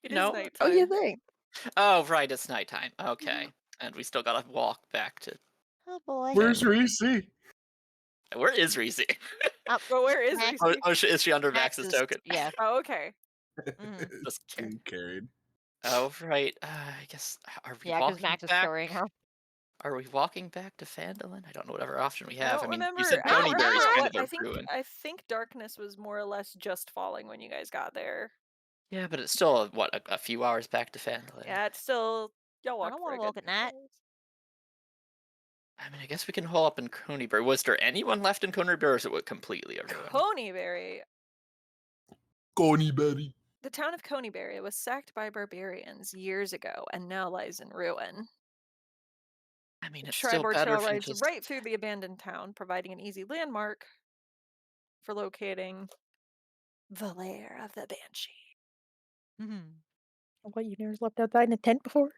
A: It
B: you
A: is
B: know.
F: What do
A: nighttime.
F: you think?
B: Oh, right, it's nighttime. Okay, and we still gotta walk back to.
D: Oh boy.
E: Where's Reese?
B: Where is Reese?
A: Oh, where is
D: Max-
A: Reese?
B: Is she under
D: Max
B: Max's
D: is-
B: token?
D: Yeah.
A: Oh, okay.
B: Just kidding.
E: Being carried.
B: Oh, right. I guess are we
D: Yeah, because
B: walking
D: Max is
B: back?
D: carrying her.
B: Are we walking back to Phandelver? I don't know whatever option we
A: I
B: have.
A: don't
B: I mean,
A: remember.
B: you said
A: I don't
B: Coneyberry's
A: remember
B: kind
A: what.
B: of a ruin.
A: I think darkness was more or less just falling when you guys got there.
B: Yeah, but it's still a few hours back to Phandelver.
A: Yeah, it's still y'all
D: I
A: walked
D: don't
A: for
D: want
A: a
D: to walk
A: good
D: at night.
A: hours.
B: I mean, I guess we can hole up in Coneyberry. Was there anyone left in Coneyberry, or is it completely a ruin?
A: Coneyberry.
E: Coneyberry.
A: The town of Coneyberry was sacked by barbarians years ago and now lies in ruin.
B: I mean,
A: The
B: it's still
A: Tribor
B: better
A: Trail
B: if you
A: rides
B: just.
A: right through the abandoned town, providing an easy landmark for locating the lair of the banshee.
F: What, you never slept outside in a tent before?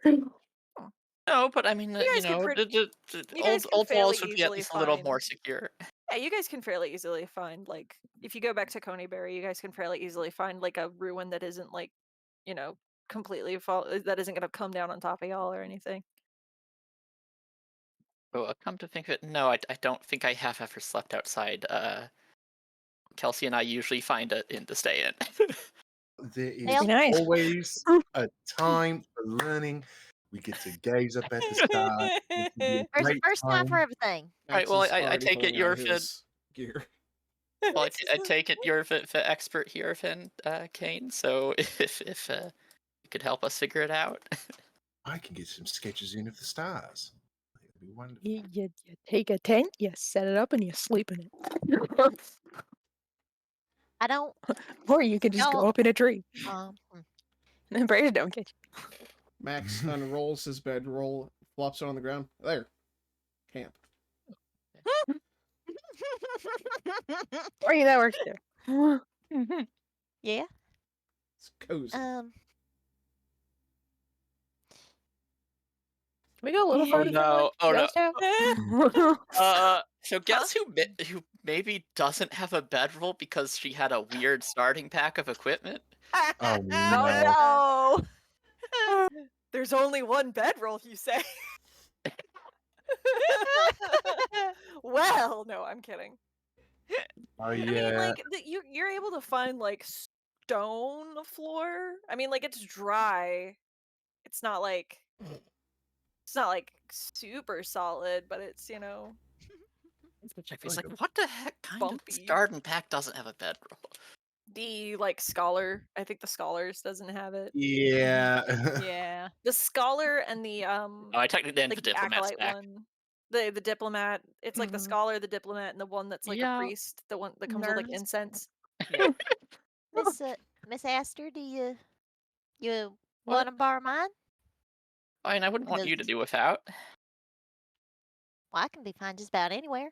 B: No, but I mean,
A: You guys can you guys can
B: old
A: fairly
B: walls would be at
A: easily
B: least a little
A: find.
B: more secure.
A: Yeah, you guys can fairly easily find, like, if you go back to Coneyberry, you guys can fairly easily find, like, a ruin that isn't, like, you know, completely that isn't gonna come down on top of y'all or anything.
B: Oh, come to think of it, no, I don't think I have ever slept outside. Kelsey and I usually find an inn to stay in.
E: There is
D: Well-
F: Nice.
E: always a time for learning. We get to gaze up at the sky. It can be a
D: There's a
E: great
D: first time for everything.
B: Right, well,
C: Max is
B: I
C: already
B: take it
C: pulling
B: you're
C: out his gear.
B: Well, I take it you're the expert here, Kane. So if you could help us figure it out.
E: I can get some sketches in of the stars. It'd be wonderful.
F: You take a tent, you set it up, and you sleep in it.
D: I don't.
F: Or you could just go
D: Y'all-
F: up in a tree.
D: Hmm.
F: And bears don't get you.
C: Max unrolls his bedroll, flops it on the ground. There. Camp.
F: Or that works there.
D: Yeah.
C: It's cozy.
F: Can we go a little
B: Oh
F: further than
B: no!
F: like
B: Oh
F: the
B: no!
F: house
B: So guess who maybe doesn't have a bedroll because she had a weird starting pack of equipment?
E: Oh
D: Oh no!
A: There's only one bedroll, you say? Well, no, I'm kidding.
E: Oh
A: I mean,
E: yeah.
A: like you're able to find like stone floor. I mean, like it's dry. It's not like super solid, but it's
B: Jeffrey's like, what the heck kind
A: bumpy.
B: of starting pack doesn't have a bedroll?
A: The like scholar. I think the scholars doesn't have it.
E: Yeah.
D: Yeah.
A: The scholar and the
B: Oh, I technically didn't
A: like
B: the
A: the
B: diplomat's
A: acolyte
B: back.
A: one. The diplomat. It's like the scholar, the diplomat, and the one that's like a
B: Yeah.
A: priest. The one that comes with like
F: Nerds.
A: incense.
D: Yeah. Miss Aster, do you
B: What?
D: want to borrow mine?
B: I mean, I wouldn't want you to
D: Does-
B: do without.
D: Well, I can be fine just about anywhere.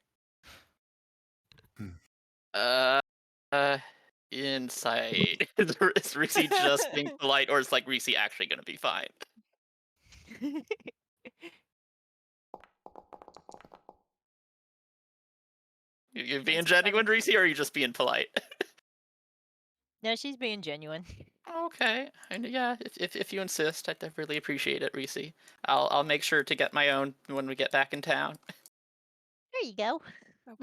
B: Uh, insight. Is Reese just being polite, or is like Reese actually gonna be fine? You being
A: That's
B: genuine,
A: funny.
B: Reese, or are you just being polite?
D: No, she's being genuine.
B: Okay, and yeah, if you insist, I'd really appreciate it, Reese. I'll make sure to get my own when we get back in town.
D: There you go.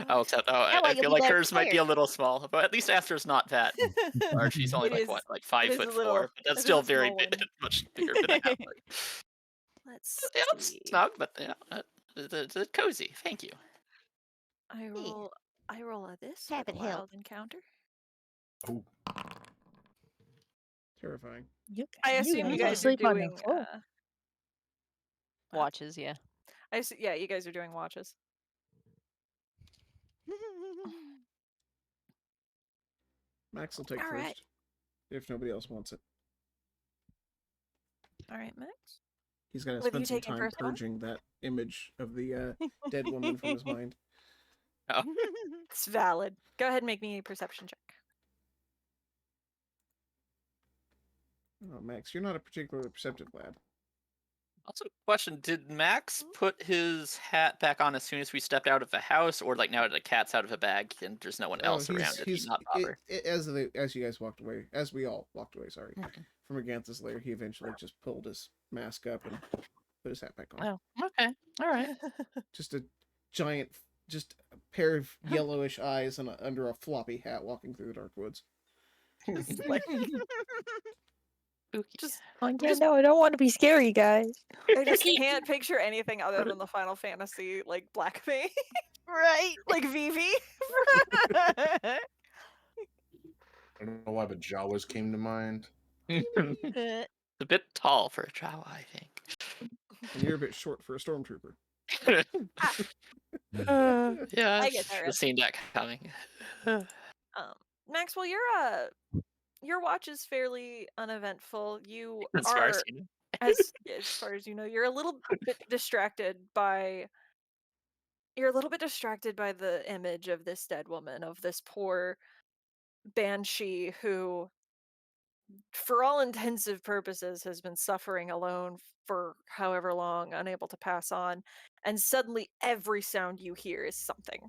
B: Oh, except
D: That way
B: I
D: you'll
B: feel
D: be
B: like
D: better
B: hers might be a
D: prepared.
B: little small, but at least Aster's not that large. She's only
A: It
B: like
A: is-
B: what, like
A: it
B: 5
A: is a
B: foot
A: little-
B: 4, but that's
A: it is
B: still
A: a
B: very
A: small
B: big,
A: one.
B: much bigger than a halfling.
A: Let's
B: Yeah, it's
A: see.
B: snug, but yeah, it's cozy. Thank you.
A: I roll a this for
D: Have
A: the
D: it help.
A: wild encounter.
E: Oh.
C: Terrifying.
A: I assume you guys are
F: sleep on the
A: doing.
F: floor.
D: Watches, yeah.
A: Yeah, you guys are doing watches.
C: Max will take
A: All
C: first.
A: right.
C: If nobody else wants it.
A: All right, Max.
C: He's got to
A: With you
C: spend some
A: taking
C: time
A: first one?
C: purging that image of the dead woman from his mind.
B: Oh,
A: It's valid. Go ahead and make me a perception check.
C: Oh, Max, you're not a particularly perceptive lad.
B: also, question: did Max put his hat back on as soon as we stepped out of the house, or like now that the cat's out of the bag and there's no one else around? Did he not bother?
C: As you guys walked away, as we all walked away, sorry, from Agantha's lair, he eventually just pulled his mask up and put his hat back on.
B: Oh, okay, all right.
C: Just a giant, just a pair of yellowish eyes and under a floppy hat walking through the dark woods.
A: Like,
B: Just
F: I don't want to be scary, guys.
A: I just can't picture anything other than the Final Fantasy like Black Mage,
D: Right.
A: like Vivi.
E: I don't know why, but Jawas came to mind.
B: a bit tall for a Jawa, I think.
C: And you're a bit short for a stormtrooper.
B: Yeah,
A: I
B: I
A: get that,
B: should have seen that coming.
A: Maxwell, your watch is fairly uneventful. You
B: As far
A: are,
B: as you know.
A: as far as you know, you're a little bit distracted by. You're a little bit distracted by the image of this dead woman, of this poor banshee who, for all intensive purposes, has been suffering alone for however long, unable to pass on. And suddenly every sound you hear is something.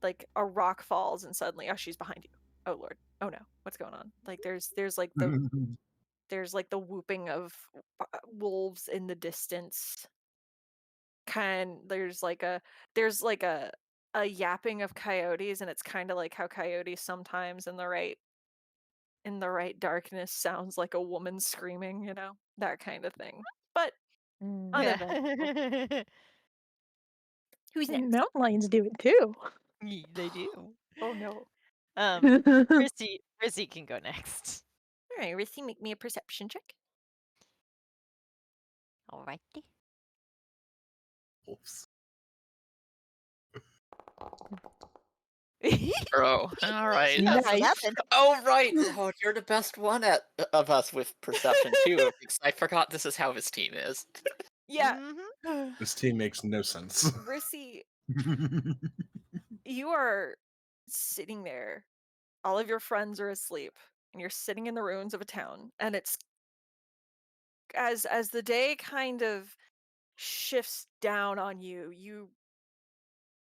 A: Like a rock falls and suddenly, oh, she's behind you. Oh Lord. Oh no. What's going on? Like there's like the whooping of wolves in the distance. There's like a yapping of coyotes, and it's kind of like how coyotes sometimes in the right darkness sounds like a woman screaming, that kind of thing. But uneventful. Who's next?
F: Mountain lions do it too.
D: They do.
A: Oh no.
D: Rissy can go next.
A: All right, Rissy, make me a perception check.
D: Alrighty.
E: Oops.
B: Bro, all right.
D: That's
F: Nice.
D: nothing.
B: Oh right. Oh, you're the best one of us with perception too. Because I forgot this is how his team is.
A: Yeah.
D: Mhm.
E: This team makes no sense.
A: Rissy, you are sitting there. All of your friends are asleep, and you're sitting in the ruins of a town. And it's as the day kind of shifts down on you, you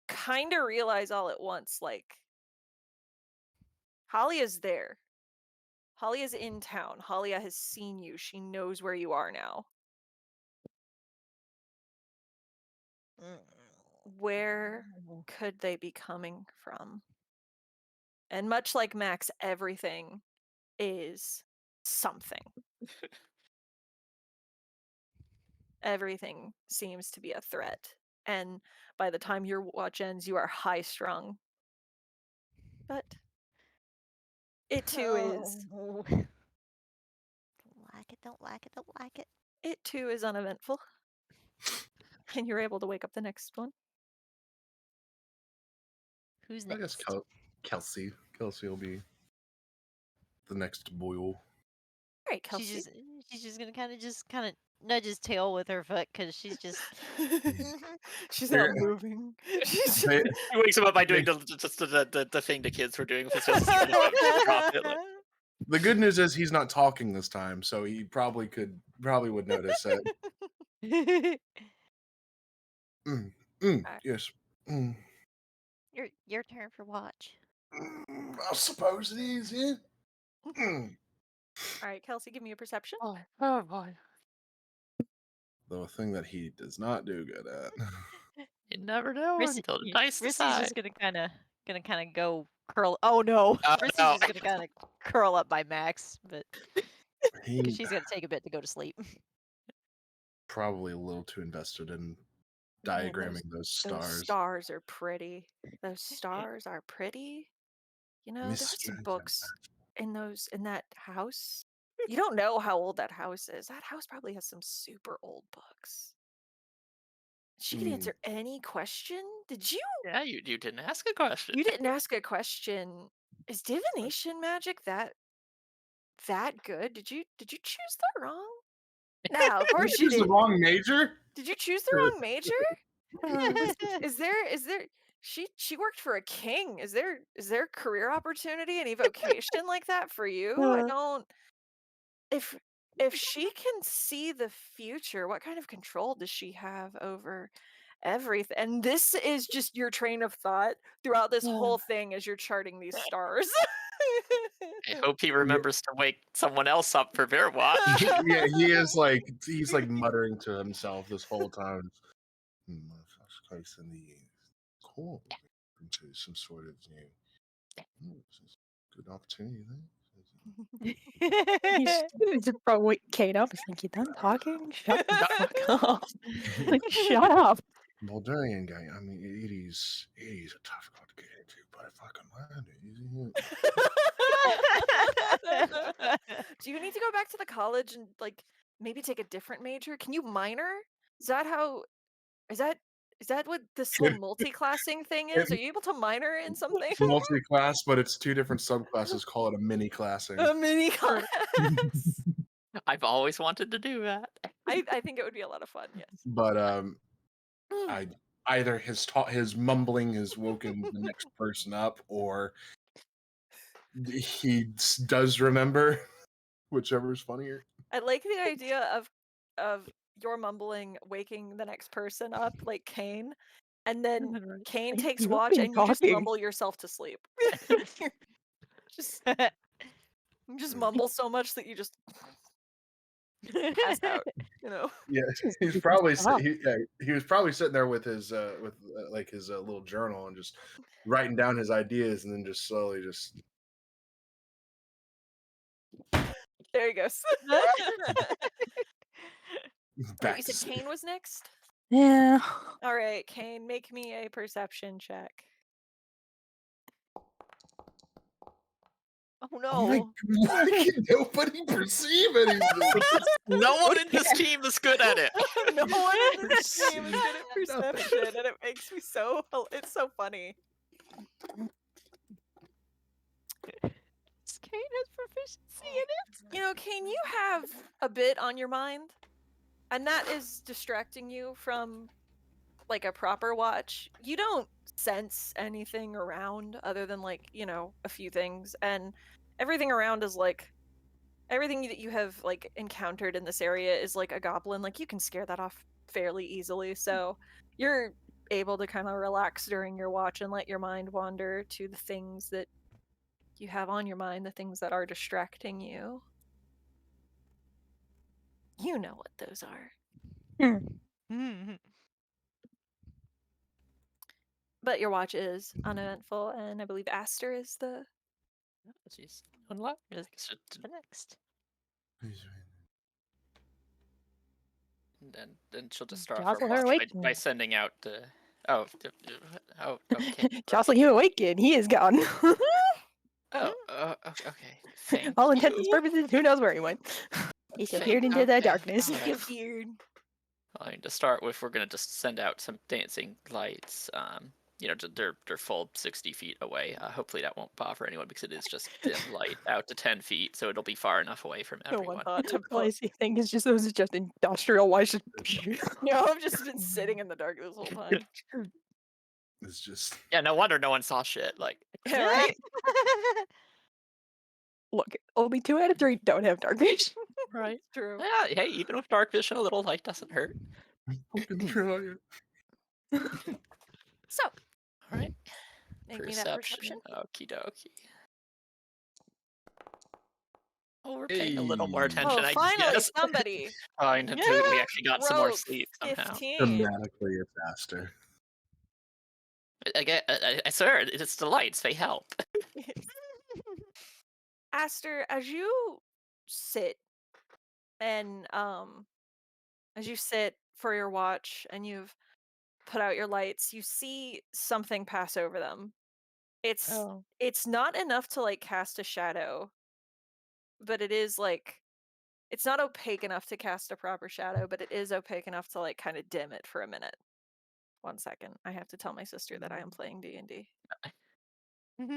A: kind of realize all at once, like, Halia is there. Halia is in town. Halia has seen you. She knows where you are now. Where could they be coming from? And much like Max, everything is something. Everything seems to be a threat. And by the time your watch ends, you are high strung. But it too is.
D: Oh. Don't like it, don't like it, don't like it.
A: It too is uneventful. And you're able to wake up the next one.
D: Who's
E: I guess
D: next?
E: Kelsey. Kelsey will be the next boil.
A: All right, Kelsey.
D: She's just gonna kind of nudge his tail with her foot because she's just.
A: She's
E: There-
A: not moving. She's
E: They-
B: He wakes him up by doing the thing the kids were doing with just drop it. Like,
E: The good news is he's not talking this time, so he probably would notice it. Yes.
D: Your turn for watch.
E: I suppose it is, yeah.
A: All right, Kelsey, give me a perception.
B: oh boy.
E: The thing that he does not do good at.
B: You never know until the dice
D: Rissy's
B: decide.
D: just gonna kind of go curl. Oh no, Rissy's
B: no.
D: just gonna kind of curl up by Max, but
E: He
D: because she's gonna take a bit to go to sleep.
E: probably a little too invested in
A: Man,
E: diagramming those stars.
A: Those stars are pretty. Those stars are pretty. You know, there's some
E: Mystery
A: books in that house. You don't know how old that house is. That house probably has some super old books. She could answer any question. Did you?
B: Yeah, you didn't ask a question.
A: You didn't ask a question. Is divination magic that good? Did you choose the wrong? No, of course you
E: Choose the
A: did.
E: wrong major?
A: Did you choose the wrong major? Is there she worked for a king. Is there career opportunity, any vocation like that for you? I don't if she can see the future, what kind of control does she have over everything? And this is just your train of thought throughout this whole thing as you're charting these stars.
B: I hope he remembers to wake someone else up for their watch.
E: Yeah, he's like muttering to himself this whole time. First place in the cool into some sort of this is a good opportunity then.
F: He's just probably wake Kate up. He's like, "You done talking? Shut the fuck up! Like, shut up!"
E: Bulgarian guy. I mean, it is a tough one to get into, but if I can land it,
A: Do you need to go back to the college and like maybe take a different major? Can you minor? Is that what this whole multi-classing thing is? Are you able to minor in something?
E: it's multi-class, but it's two different subclasses. Call it a mini classing.
A: A mini class.
B: I've always wanted to do that.
A: I think it would be a lot of fun. Yes.
E: But either his mumbling has woken the next person up, or he does remember, whichever is funnier.
A: I like the idea of your mumbling waking the next person up, like Kane, and then Kane takes
F: You've
A: watch
F: been
A: and you just
F: talking.
A: mumble yourself to sleep. just mumble so much that you just pass out. You know.
E: Yeah, he's probably he was probably sitting there with his his little journal and just writing down his ideas, and then just slowly just.
A: There he goes.
E: Back
A: You
E: to
A: said
E: sleep.
A: Kane was next?
F: Yeah.
A: All right, Kane, make me a perception check.
D: Oh
E: Oh my,
D: no.
E: why can nobody perceive anything?
B: No one in this team is good at it.
A: No one in this team is
C: Perceive
A: good at
C: nothing.
A: perception, and it makes me so. It's so funny.
D: Kane has proficiency in it.
A: You know, Kane, you have a bit on your mind, and that is distracting you from like a proper watch. You don't sense anything around other than like, you know, a few things, and everything around is like everything that you have like encountered in this area is like a goblin. Like you can scare that off fairly easily. So you're able to kind of relax during your watch and let your mind wander to the things that you have on your mind, the things that are distracting you. You know what those are. But your watch is uneventful, and I believe Aster is the.
B: Oh, jeez. Unlock.
D: The next.
B: And then she'll just start off
F: Jostle
B: her
F: her
B: watch
F: awake.
B: by sending out the. Oh, okay.
F: Jostle you awaken. He is gone.
B: Okay. Thank
F: All intents and
B: you.
F: purposes, who knows where he went? He disappeared into the darkness.
B: Alright.
A: Disappeared.
B: I mean, to start with, we're gonna just send out some dancing lights. You know, they're full 60 feet away. Hopefully that won't bother anyone because it is just dim light out to 10 feet, so it'll be far enough away from
A: No one
B: everyone.
A: thought to
F: All I see thing is just those are just industrial wise.
A: No, I've just been sitting in the dark this whole time.
E: It's just
B: Yeah, no wonder no one saw shit. Like,
A: Yeah, right?
F: Look, only 2 out of 3 don't have dark vision.
B: right?
A: True.
B: Yeah, hey, even with dark vision, a little light doesn't hurt.
E: fucking try it.
A: So,
B: All right.
A: make me that perception.
B: Okie dokie. Oh, we're paying a little more
E: Hey.
B: attention,
A: Oh,
B: I
A: finally,
B: guess.
A: somebody.
B: Fine, until we actually got some more
A: Growth,
B: sleep somehow.
A: 15.
E: Dramatically, it's faster.
B: I swear, it's the lights. They help.
A: Aster, as you sit and as you sit for your watch and you've put out your lights, you see something pass over them. It's not enough to like cast a shadow, but it is like it's not opaque enough to cast a proper shadow, but it is opaque enough to like kind of dim it for a minute. 1 second. I have to tell my sister that I am playing D&D.
E: I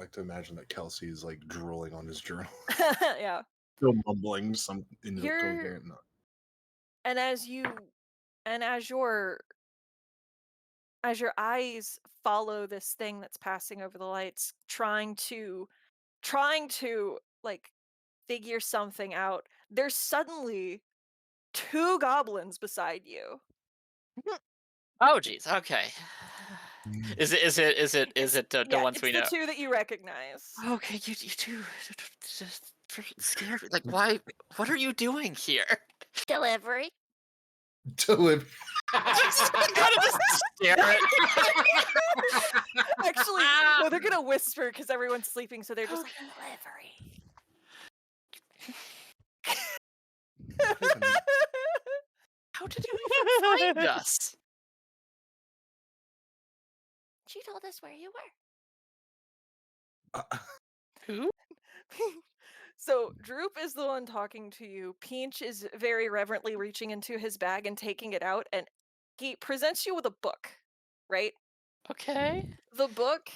E: like to imagine that Kelsey is like drooling on his journal,
A: Yeah.
E: still mumbling some
A: You're-
E: incoherent.
A: And as your eyes follow this thing that's passing over the lights, trying to like figure something out, there's suddenly 2 goblins beside you.
B: Oh, jeez. Okay. Is it the
A: Yeah,
B: ones
A: it's
B: we
A: the
B: know?
A: 2 that you recognize.
B: Okay, you two just scared me. Like, why? What are you doing here?
D: Delivery.
E: To live.
B: Just stare at.
A: Actually, no, they're gonna whisper because everyone's sleeping, so they're just like delivery.
B: How did you even find us?
D: She told us where you were.
B: Who?
A: So Droop is the one talking to you. Peach is very reverently reaching into his bag and taking it out, and he presents you with a book, right?
B: Okay.
A: The book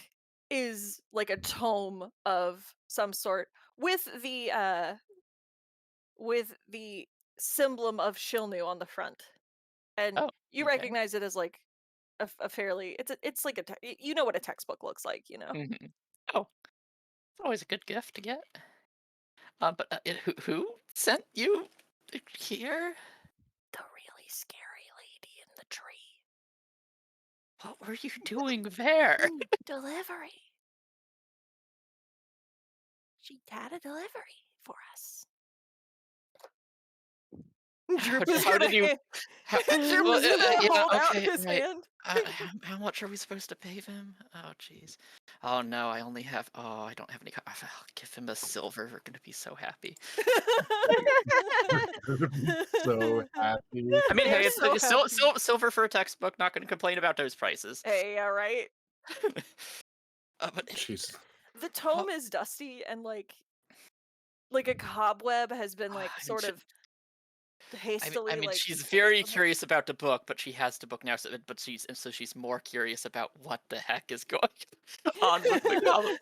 A: is like a tome of some sort with the emblem of Shilnu on the front, and you
B: okay.
A: recognize it as like a fairly it's like you know what a textbook looks like, you know.
B: Mm-hmm. Oh, it's always a good gift to get. But who sent you here?
A: The really scary lady in the tree.
B: What were you doing there?
A: Delivery. She had a delivery for us. Droop is
B: How did you?
A: Droop is gonna hold out his hand.
B: How much are we supposed to pay them? Oh, jeez. Oh no, I only have. Oh, I don't have any. I'll give him a silver. We're gonna be so happy.
E: So happy.
B: I mean, hey, it's
A: so
B: silver for a textbook. Not gonna complain about those prices.
A: Hey, all right.
B: But
E: Jeez.
A: The tome is dusty and like a cobweb has been like
B: I mean,
A: sort of hastily like
B: she's
A: pulled
B: very
A: from it.
B: curious about the book, but she has the book now. But she's more curious about what the heck is going on with the comic.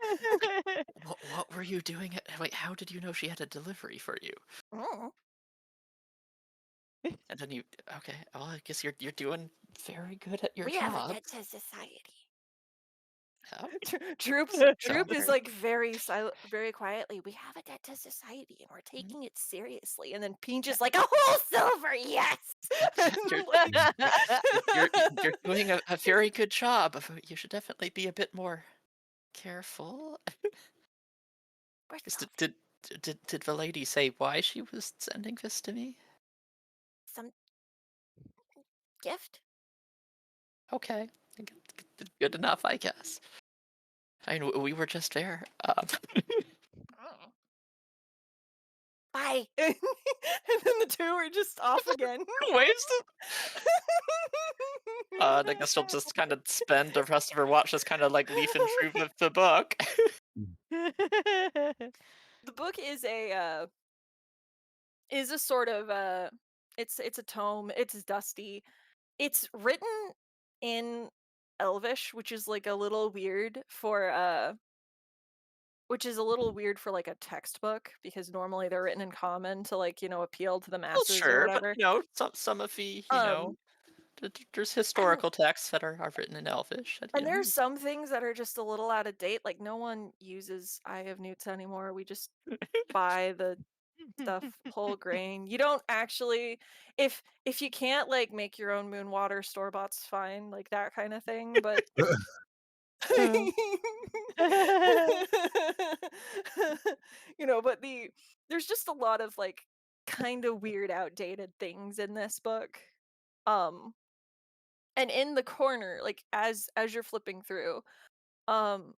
B: What were you doing? Wait, how did you know she had a delivery for you?
A: Oh.
B: And then okay. Well, I guess you're doing very good at your
A: We
B: job.
A: have a debt to society.
B: Oh,
A: Droop
B: Sounds
A: is
B: great.
A: like very silent, very quietly. We have a debt to society, and we're taking it seriously. And then Peach is like, a whole silver, yes.
B: You're,
A: Like,
B: you're doing a very good job. You should definitely be a bit more careful.
A: we're
B: Did the lady say why she was sending this to me?
A: some gift.
B: Okay, good enough, I guess. I mean, we were just there.
A: Oh. Bye. And then the two are just off again.
B: Waves. I guess she'll just kind of spend the rest of her watch just kind of like leafing through the book.
A: The book is a sort of it's a tome. It's dusty. It's written in Elvish, which is like a little weird for like a textbook, because normally they're written in common to like, appeal to the
B: Well,
A: masses or
B: sure, but
A: whatever.
B: some of the
A: Um
B: there's
A: and
B: historical texts that are written in Elvish.
A: and there's some things that are just a little out of date. Like no one uses Eye of Newts anymore. We just buy the stuff whole grain. You don't actually, if you can't like make your own moon water, store bought's fine, like that kind of thing, but but there's just a lot of like kind of weird outdated things in this book. Um and in the corner, like as you're flipping through, um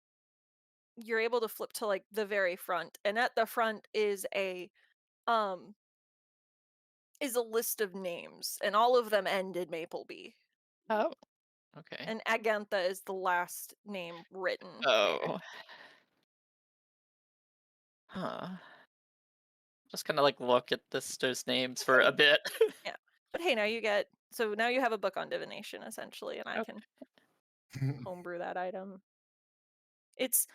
A: you're able to flip to like the very front, and at the front um is a list of names, and all of them end in Mapleby.
B: Oh, okay.
A: And Agantha is the last name written there.
B: Oh, huh. Just kind of like look at those names for a bit.
A: Yeah. But hey, now you have a book on divination essentially, and I can homebrew that item. It's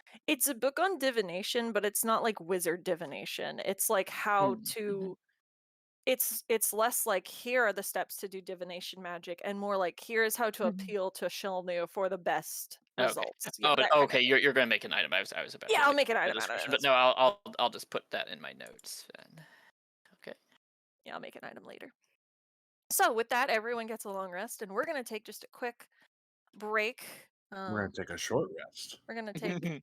A: a book on divination, but it's not like wizard divination. It's like how to it's less like here are the steps to do divination magic, and more like here is how to appeal to Shilnu for the best
B: Okay.
A: results.
B: Oh,
A: That kind of
B: okay.
A: thing.
B: You're gonna make an item. I was about
A: Yeah,
B: to
A: I'll
B: like
A: make an
B: a
A: item out of
B: description,
A: this.
B: but no, I'll just put that in my notes then. Okay.
A: Yeah, I'll make an item later. So with that, everyone gets a long rest, and we're gonna take just a quick break.
E: We're gonna take a short rest.
A: We're gonna take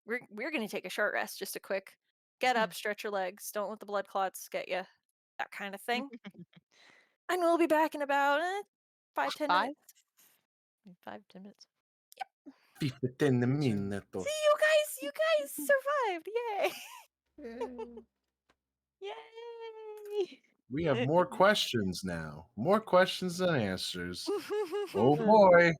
A: we're gonna take a short rest, just a quick get up, stretch your legs, don't let the blood clots get you, that kind of thing. And we'll be back in about 5-10 minutes.
D: 5-10 minutes.
E: Fifteen minutos.
A: See, you guys survived! Yay!
D: Yay!
E: We have more questions now. More questions than answers. Oh boy.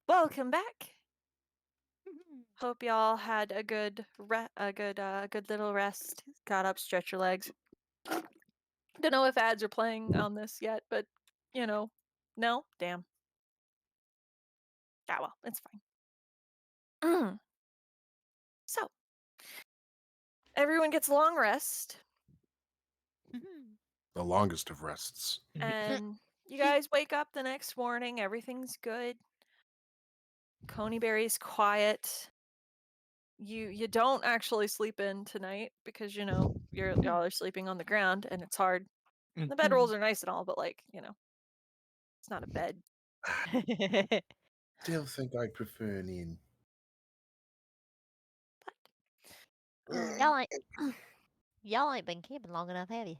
A: welcome back. Hope y'all had a good little rest. Got up, stretch your legs. Don't know if ads are playing on this yet, but no, damn. Ah, well, it's fine. So, everyone gets a long rest,
E: The longest of rests.
A: and you guys wake up the next morning. Everything's good. Coneyberry's quiet. You don't actually sleep in tonight because y'all are sleeping on the ground and it's hard. The bedrolls are nice and all, but it's not a bed.
E: Still think I prefer an inn.
D: Y'all ain't been camping long enough, have you?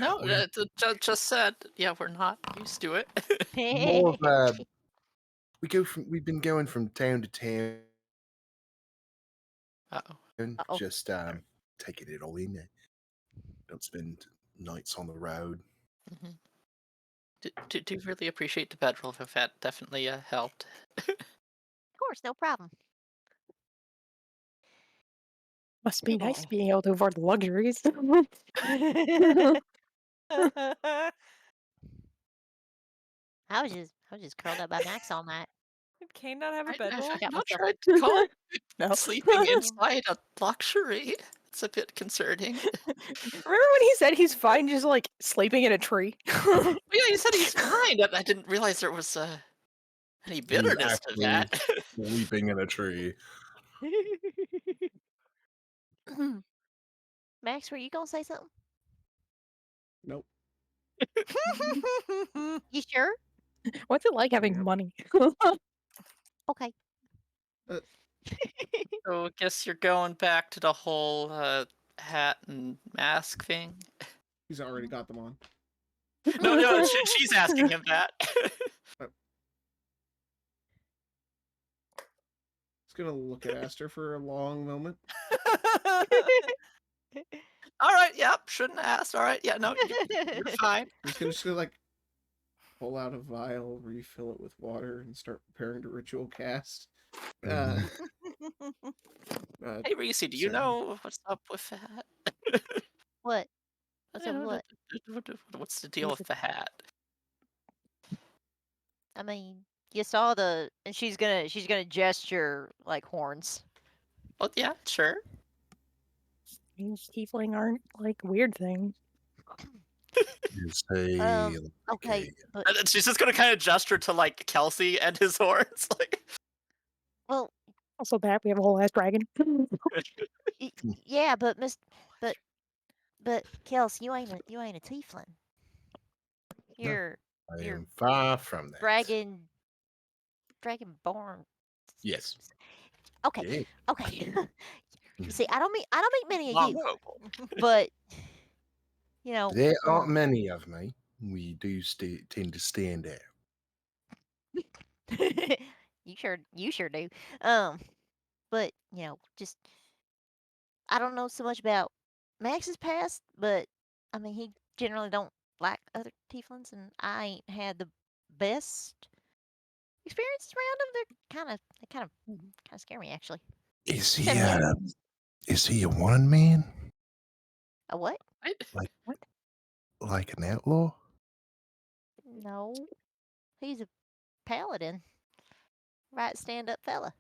B: No, just said. Yeah, we're not used to it.
E: More of we've been going from town to town.
B: Uh-oh.
E: Just taking it all in. Don't spend nights on the road.
B: Do really appreciate the bedroll. That definitely helped.
D: Of course, no problem.
F: Must be nice being able to afford the luxuries.
D: I was just curled up by Max all night.
A: Did Kane not have a bedroll?
B: I'm
D: Got
B: not
D: myself-
B: trying to call
F: No.
B: sleeping inside a luxury. It's a bit concerning.
F: Remember when he said he's fine just sleeping in a tree?
B: Yeah, he said he's fine. I didn't realize there was any bitterness to that.
E: Sleeping in a tree.
D: Max, were you gonna say something?
C: Nope.
D: You sure?
F: What's it like having money?
D: Okay.
B: So I guess you're going back to the whole hat and mask thing.
C: He's already got them on.
B: No, she's asking him that.
C: He's gonna look at Aster for a long moment.
B: All right, yep, shouldn't have asked. All right, yeah, no, you're fine.
C: He's gonna pull out a vial, refill it with water, and start preparing to ritual cast.
B: Hey, Reese, do you know what's up with that?
D: What? What's up with what?
B: What's the deal with the hat?
D: I mean, you saw and she's gonna gesture like horns.
B: Oh yeah, sure.
F: Tiefling aren't weird things.
D: Okay, but
B: And then she's just gonna kind of gesture to Kelsey and his horns.
D: well,
F: Also that we have a whole ass dragon.
D: yeah, but Kels, you ain't a tiefling. You're
E: I am far from that.
D: dragonborn.
E: Yes.
D: Okay.
E: Yeah.
D: Okay. See, I don't meet many of you,
B: Noble.
D: but
E: there aren't many of me. We do tend to stand out.
D: you sure do. But just I don't know so much about Max's past, but I mean he generally don't like other tieflings, and I ain't had the best experiences around them. They kind of scare me actually.
E: Is he
D: Except
E: a one man?
D: A what?
E: Like an outlaw?
D: No, he's a paladin. Right, stand up fella.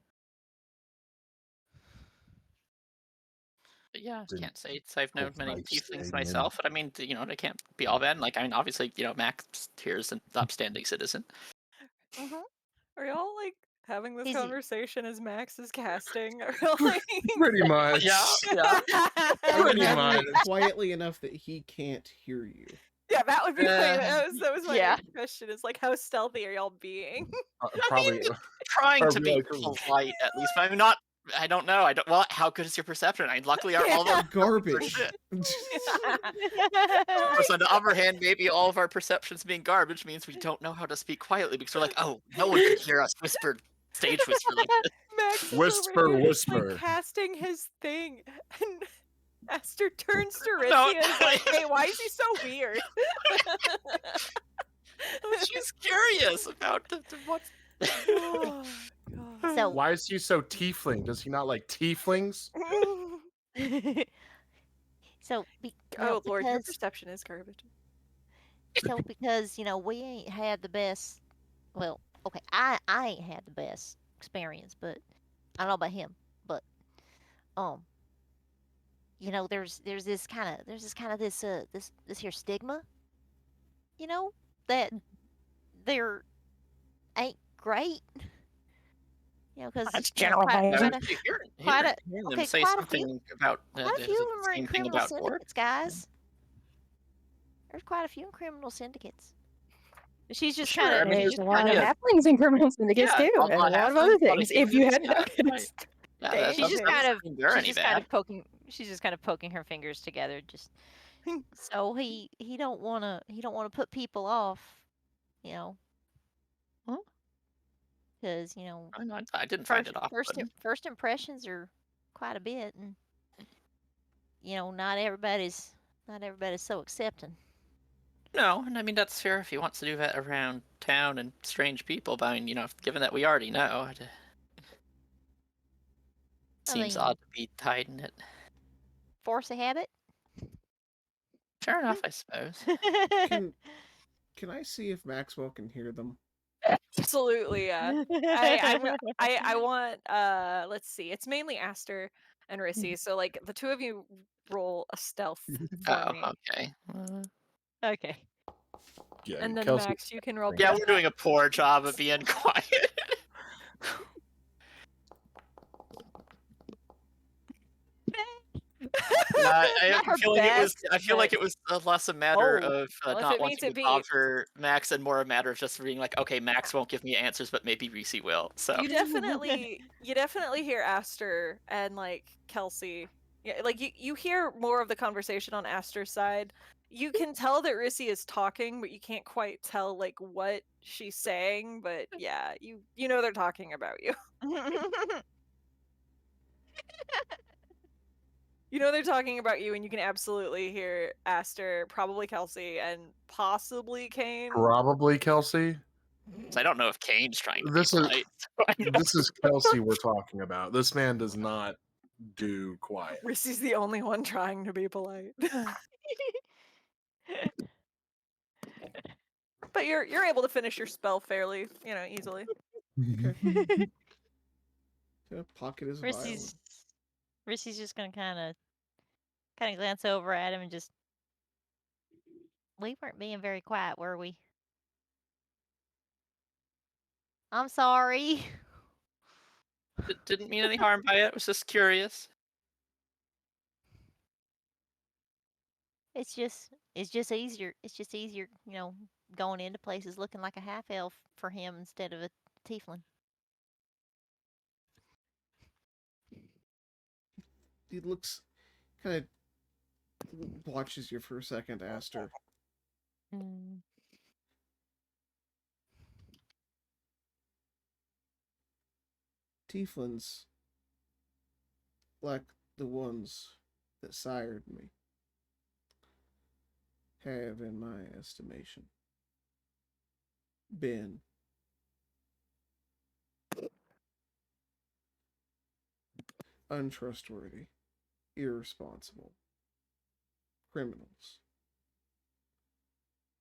B: But yeah,
E: Didn't
B: can't say I've known many
E: quite
B: tieflings
E: say,
B: myself, but I mean, they can't be all bad. Obviously, Max here's an upstanding citizen.
A: Are y'all having this
D: He's-
A: conversation as Max is casting? Or like...
E: Pretty much.
B: Yeah.
C: Pretty
E: much.
C: Quietly enough that he can't hear you.
A: Yeah, that would be that was my
D: Yeah.
A: next question. Is how stealthy are y'all being?
E: Probably.
B: Trying to be
E: Probably
B: polite at least, but I'm not. I don't know. Well, how good is your perception? Luckily, all of our
C: Garbage.
B: shit. Of course, on the other hand, maybe all of our perceptions being garbage means we don't know how to speak quietly because we're like, oh, no one could hear us whisper, stage whisper like this.
A: Max is
E: Whisper,
A: over here,
E: whisper.
A: casting his thing, and Aster turns to Ritzy
B: No,
A: and is like, "Hey, why is he so weird?"
B: She's curious about what's
A: Oh, God.
D: So
E: Why is he so tiefling? Does he not like tieflings?
D: so
A: Oh Lord, your
D: because
A: perception is garbage.
D: because we ain't had the best. Well, okay, I ain't had the best experience, but I don't know about him. But there's this kind of this here stigma, that they're ain't great. Because
F: That's
D: quite
B: Yeah,
F: generalizing.
B: hearing them say
D: quite a few
B: something about
D: quite a few of them are in
B: same thing
D: criminal
B: about Gord.
D: syndicates, guys. There's quite a few in criminal syndicates. She's just
B: Sure,
D: kind
B: I
D: of
B: mean,
F: There's
B: he's
F: a
B: kind
F: lot of
B: of
F: halflings in criminal syndicates
B: yeah,
F: too,
B: a
F: and a
B: lot of
F: lot of
B: halflings,
F: other
B: a lot of
F: things. If you
B: humans.
F: hadn't
B: Yeah,
F: noticed.
B: yeah, that
D: she's just kind of
B: they're any bad.
D: she's just kind of poking her fingers together, just so he don't wanna put people off, you know, because
B: I didn't find it off-putting.
D: first impressions are quite a bit, and not everybody's so accepting.
B: No, and I mean that's fair if he wants to do that around town and strange people. But I mean, given that we already know, it seems
D: mean,
B: odd to be hiding it.
D: force a habit.
B: Fair enough, I suppose.
C: Can I see if Maxwell can hear them?
A: Absolutely, yeah. I want let's see. It's mainly Aster and Rissy. So like the two of you roll a stealth for me.
B: Okay.
D: Okay.
E: Yeah,
A: And then
E: Kelsey.
A: Max, you can roll
B: Yeah, we're
A: perception.
B: doing a poor job of being quiet. I
A: Not her
B: feel like
A: best,
B: I feel like
A: but-
B: it was less a matter
A: Oh,
B: of
A: well, if
B: not
A: it means
B: wanting
A: it
B: to
A: be.
B: bother Max, and more a matter of just being like, okay, Max won't give me answers, but maybe Reese will. So
A: You definitely hear Aster and like Kelsey. Yeah, like you hear more of the conversation on Aster's side. You can tell that Rissy is talking, but you can't quite tell like what she's saying. But yeah, you know they're talking about you. You know they're talking about you, and you can absolutely hear Aster, probably Kelsey, and possibly Kane.
E: Probably Kelsey.
B: I don't know if Kane's trying to be
E: This is
B: polite.
E: this is Kelsey we're talking about. This man does not do quiet.
A: Rissy's the only one trying to be polite. But you're able to finish your spell fairly, easily.
C: Okay. Pocket his violin.
D: Rissy's just gonna kind of glance over at him and just. We weren't being very quiet, were we? I'm sorry.
B: Didn't mean any harm by it. Was just curious.
D: It's just easier. It's just easier, going into places looking like a half elf for him instead of a tiefling.
C: He looks kind of watches you for a second, Aster. Tieflings, like the ones that sired me, have, in my estimation, been untrustworthy, irresponsible criminals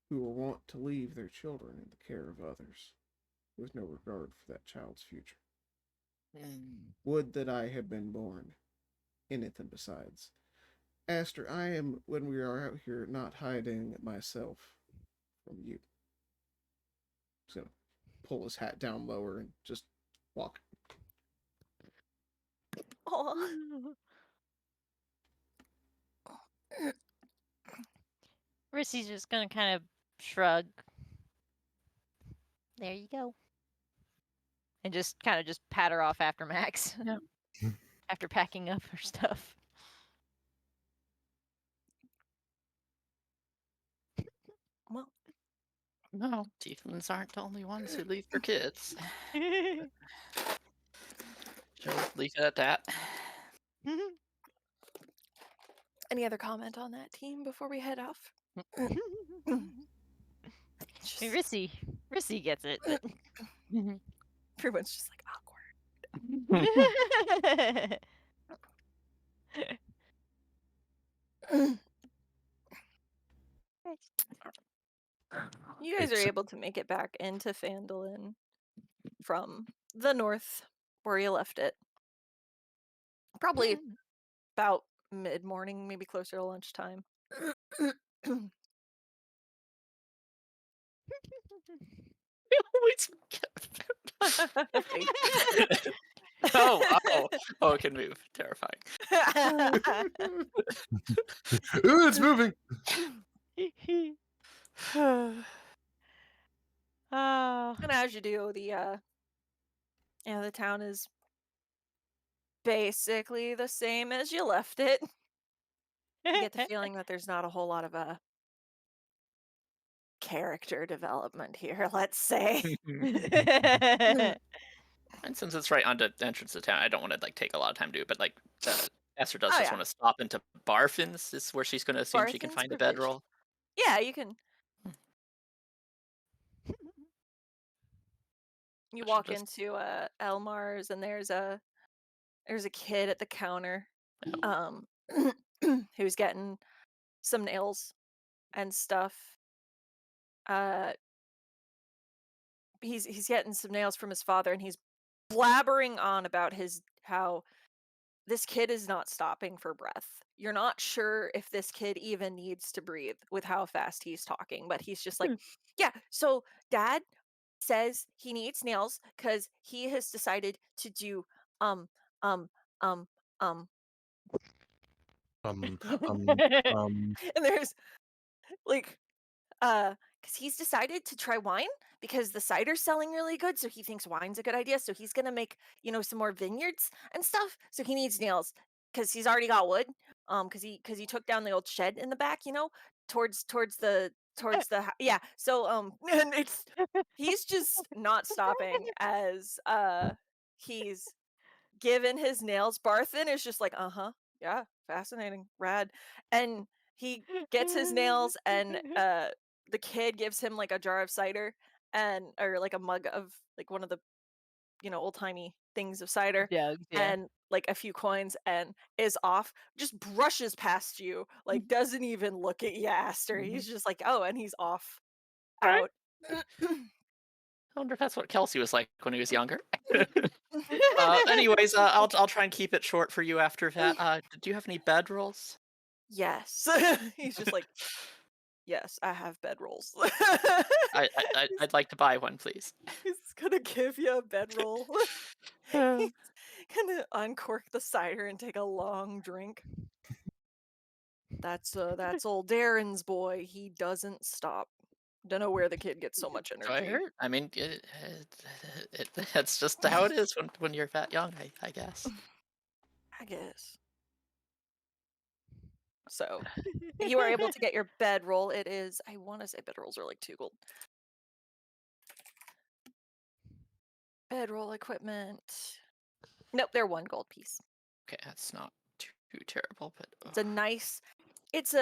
C: who are wont to leave their children in the care of others with no regard for that child's future. Would that I had been born anything besides. Aster, I am, when we are out here, not hiding myself from you. He's gonna pull his hat down lower and just walk.
A: Oh.
D: Rissy's just gonna kind of shrug. There you go. And just kind of pat her off after Max.
B: Yeah.
D: After packing up her stuff.
A: Well,
B: no, tieflings aren't the only ones who leave their kids. Shall we leave it at that?
A: Any other comment on that team before we head off?
D: Rissy gets it.
A: Everyone's just like awkward. You guys are able to make it back into Phandelver from the north where you left it. Probably about mid-morning, maybe closer to lunchtime.
B: Always oh, it can move. Terrifying.
E: Ooh, it's moving.
A: And as you do, the town is basically the same as you left it. You get the feeling that there's not a whole lot of character development here, let's say.
B: And since it's right on the entrance to town, I don't want to like take a lot of time to do it, but like Esther does just want to stop into Barfin's. Is where she's going to assume she can
A: Barthen's
B: find a
A: Provision?
B: bedroll.
A: Yeah, you can. You walk into Elmar's, and there's a kid at the counter, who's getting some nails and stuff. He's getting some nails from his father, and he's blabbering on about how this kid is not stopping for breath. You're not sure if this kid even needs to breathe with how fast he's talking, but he's just like, yeah, so dad says he needs nails because he has decided to do um um um um
E: Um,
A: and there's like because he's decided to try wine because the cider's selling really good, so he thinks wine's a good idea, so he's gonna make some more vineyards and stuff, so he needs nails because he's already got wood, because he took down the old shed in the back, yeah, so and he's just not stopping as he's given his nails. Barthen is just like, yeah, fascinating, rad. And he gets his nails, and the kid gives him like a jar of cider or like a mug of like one of the old timey things of cider,
D: Yeah.
A: and like a few coins, and is off, just brushes past you, like doesn't even look at you, Aster. He's just like, oh, and he's off out.
B: I wonder if that's what Kelsey was like when he was younger. Anyways, I'll try and keep it short for you after that. Do you have any bedrolls?
A: Yes. He's just like, yes, I have bedrolls.
B: I'd like to buy one, please.
A: He's gonna give you a bedroll. He's gonna uncork the cider and take a long drink. That's old Darren's boy. He doesn't stop. Don't know where the kid gets so much
B: So I
A: energy.
B: heard. I mean, it's just how it is when you're that young, I guess.
A: I guess. So you are able to get your bedroll. It is, I want to say bedrolls are like 2 gold. Bedroll equipment. Nope, they're 1 gold piece.
B: Okay, that's not too terrible, but
A: It's a nice. It's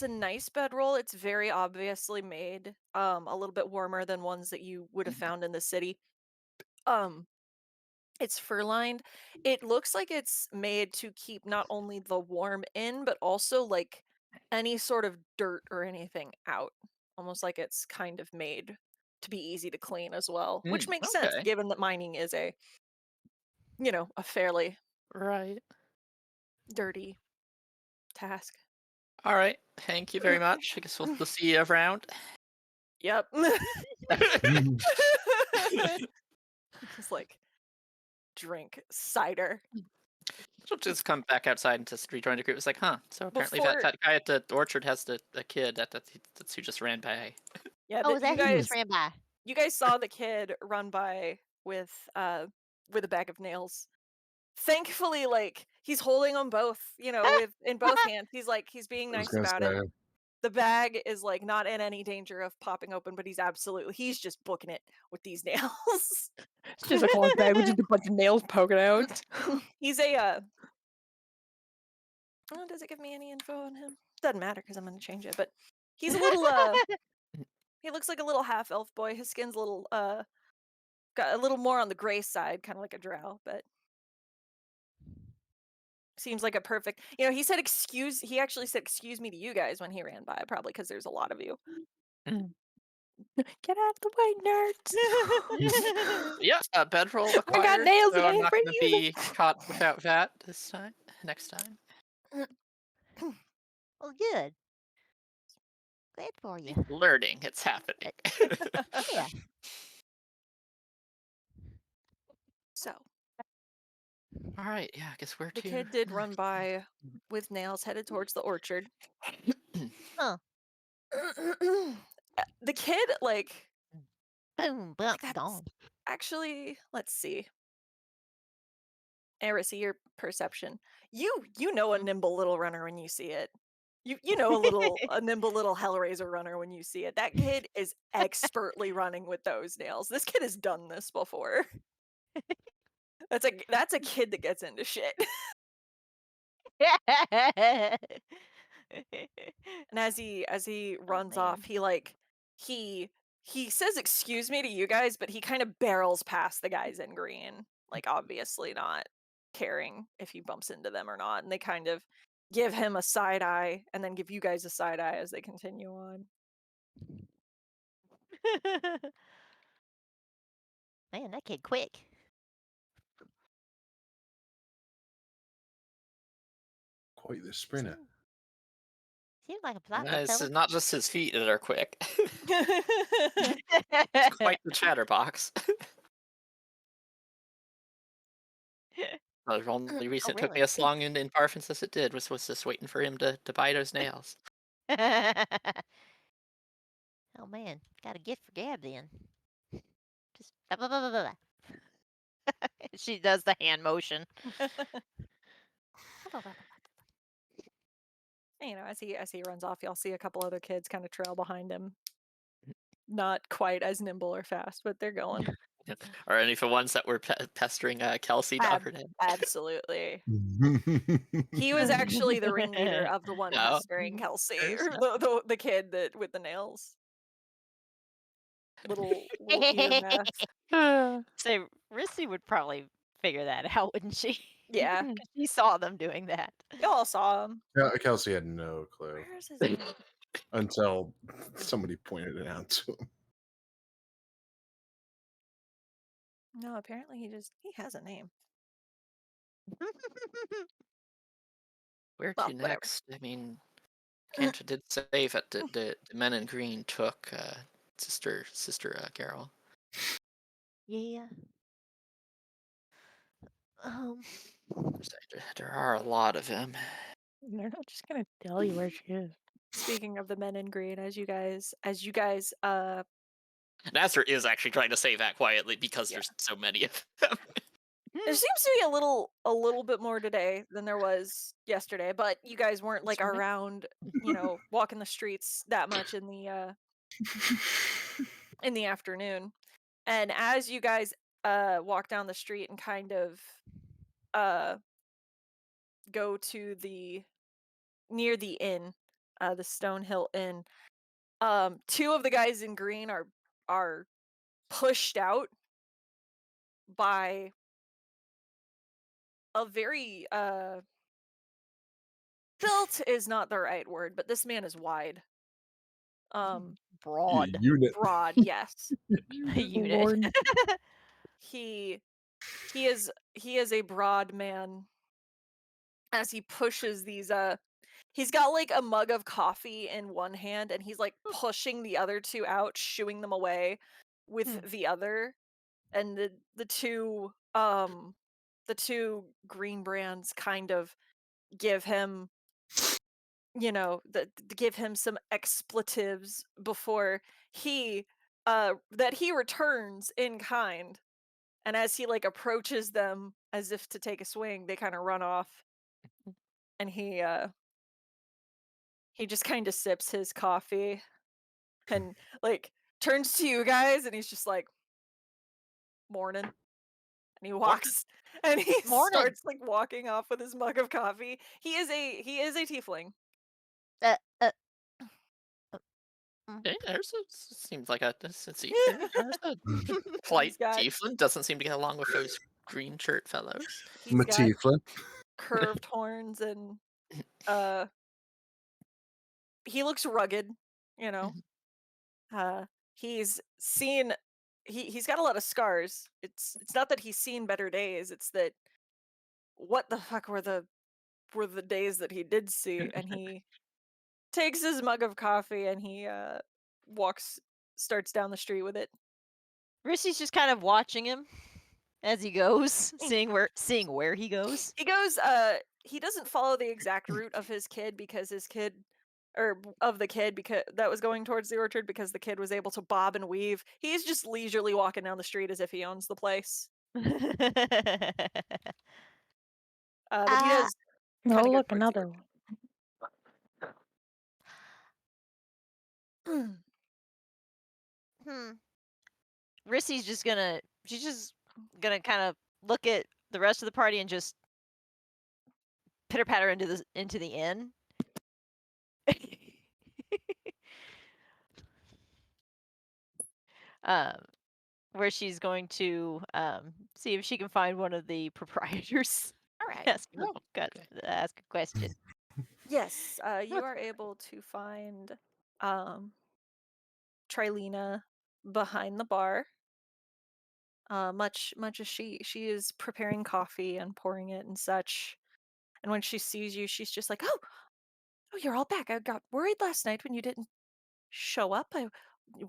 A: a nice bedroll. It's very obviously made a little bit warmer than ones that you would have found in the city. It's fur lined. It looks like it's made to keep not only the warm in, but also like any sort of dirt or anything out. Almost like it's kind of made to be easy to clean as well, which makes sense
B: okay.
A: given that mining is a fairly
B: Right.
A: dirty task.
B: All right. Thank you very much. I guess we'll see you around.
A: Yep. Just like drink cider.
B: She'll just come back outside and just rejoin the group. It's like, huh? So apparently that guy at the orchard has a kid that's who just ran by.
A: Yeah,
D: Oh, that
A: you guys
D: just ran by.
A: You guys saw the kid run by with a bag of nails. Thankfully, like he's holding them both, in both hands. He's being
E: I was
A: nice
E: gonna
A: about
E: say,
A: it. The bag is like not in any danger of popping open, but he's just booking it with these nails.
F: It's just a cloth bag with just a bunch of nails poking out.
A: He's a does it give me any info on him? Doesn't matter because I'm gonna change it, but he's a little he looks like a little half elf boy. His skin's a little got a little more on the gray side, kind of like a drow, but seems like a perfect. He said excuse. He actually said excuse me to you guys when he ran by, probably because there's a lot of you. Get out of the way, nerds.
B: Yeah, bedroll
F: I got
B: acquired.
F: nails
B: So
F: and I
B: I'm
F: ain't
B: not
F: afraid
B: going
F: to
B: to
F: use them.
B: be caught without that next time.
D: Well, good. Glad for you.
B: Learning, it's happening.
D: Yeah.
A: So
B: All right, yeah, I guess we're
A: the
B: to.
A: kid did run by with nails headed towards the orchard.
D: Huh.
A: The kid, like
D: Boom, bump,
A: that's
D: gone.
A: actually, let's see. Erisy, your perception. You know a nimble little runner when you see it. You know a nimble little Hellraiser runner when you see it. That kid is expertly running with those nails. This kid has done this before. That's a kid that gets into shit. And as he runs off, he says excuse me to you guys, but he kind of barrels past the guys in green, like obviously not caring if he bumps into them or not, and they kind of give him a side eye and then give you guys a side eye as they continue on.
D: Man, that kid quick.
E: Quite the sprinter.
D: Seems like a plot good
B: It's
D: fella.
B: not just his feet that are quick. It's quite the chatterbox. The only reason it took me
D: really?
B: as long in Parfins as it did was just waiting for him to bite those nails.
D: Oh man, got a gift for Gab then. Just blah, blah, blah, blah, blah. She does the hand motion.
A: As he runs off, y'all see a couple other kids kind of trail behind him. Not quite as nimble or fast, but they're going.
B: Or any of the ones that were pestering Kelsey Doggerhead.
A: Absolutely. He was actually the ringleader of the one
B: Oh.
A: pestering Kelsey, or the kid that with the nails. Little ear mess.
D: So Rissy would probably figure that out, wouldn't she?
A: Yeah.
D: 'Cause she saw them doing that.
A: Y'all saw him.
E: Yeah, Kelsey had no clue
A: Where's his name?
E: until somebody pointed it out to him.
A: No, apparently he has a name.
B: Where
A: Well,
B: to
A: whatever.
B: next? I mean, Kenta did say that the men in green took sister Carol.
D: Yeah.
B: There are a lot of them.
F: They're not just gonna tell you where she is.
A: Speaking of the men in green, as you guys
B: Nasser is actually trying to say that quietly because there's so many of them.
A: there seems to be a little bit more today than there was yesterday, but you guys weren't like
D: Yesterday?
A: around, walking the streets that much in the afternoon. And as you guys walk down the street and kind of go to near the inn, the Stonehill Inn, two of the guys in green are pushed out by a very built is not the right word, but this man is wide.
D: Broad.
E: Unit.
A: Broad, yes.
D: Unit.
F: Lord.
A: He is a broad man as he pushes these he's got like a mug of coffee in one hand and he's like pushing the other two out, shooing them away with the other. And the two green brands kind of give him give him some expletives before he that he returns in kind. And as he like approaches them as if to take a swing, they kind of run off. And he just kind of sips his coffee and like turns to you guys and he's just like, morning. And he walks and he
D: Morning.
A: starts like walking off with his mug of coffee. He is a tiefling.
D: Uh,
B: Okay, seems like a polite
A: got-
B: tiefling. Doesn't seem to get along with those green shirt fellows.
A: He's got
E: Matifa.
A: curved horns and he looks rugged, you know. He's seen he's got a lot of scars. It's not that he's seen better days, it's that what the fuck were the days that he did see, and he takes his mug of coffee and he starts down the street with it.
D: Rissy's just kind of watching him as he goes, seeing where he goes.
A: He goes he doesn't follow the exact route of his kid because his kid of the kid because that was going towards the orchard because the kid was able to bob and weave. He's just leisurely walking down the street as if he owns the place. But he does
F: Oh,
A: kinda go
F: look,
A: towards the
F: another
A: orchard.
F: one.
D: Rissy's just gonna kind of look at the rest of the party and just pitter patter into the inn. Where she's going to see if she can find one of the proprietors.
A: All right.
D: ask
B: Oh,
D: a question.
A: Yes, you are able to find Trilena behind the bar. Much as she is preparing coffee and pouring it and such. And when she sees you, she's just like, "Oh, you're all back. I got worried last night when you didn't show up. I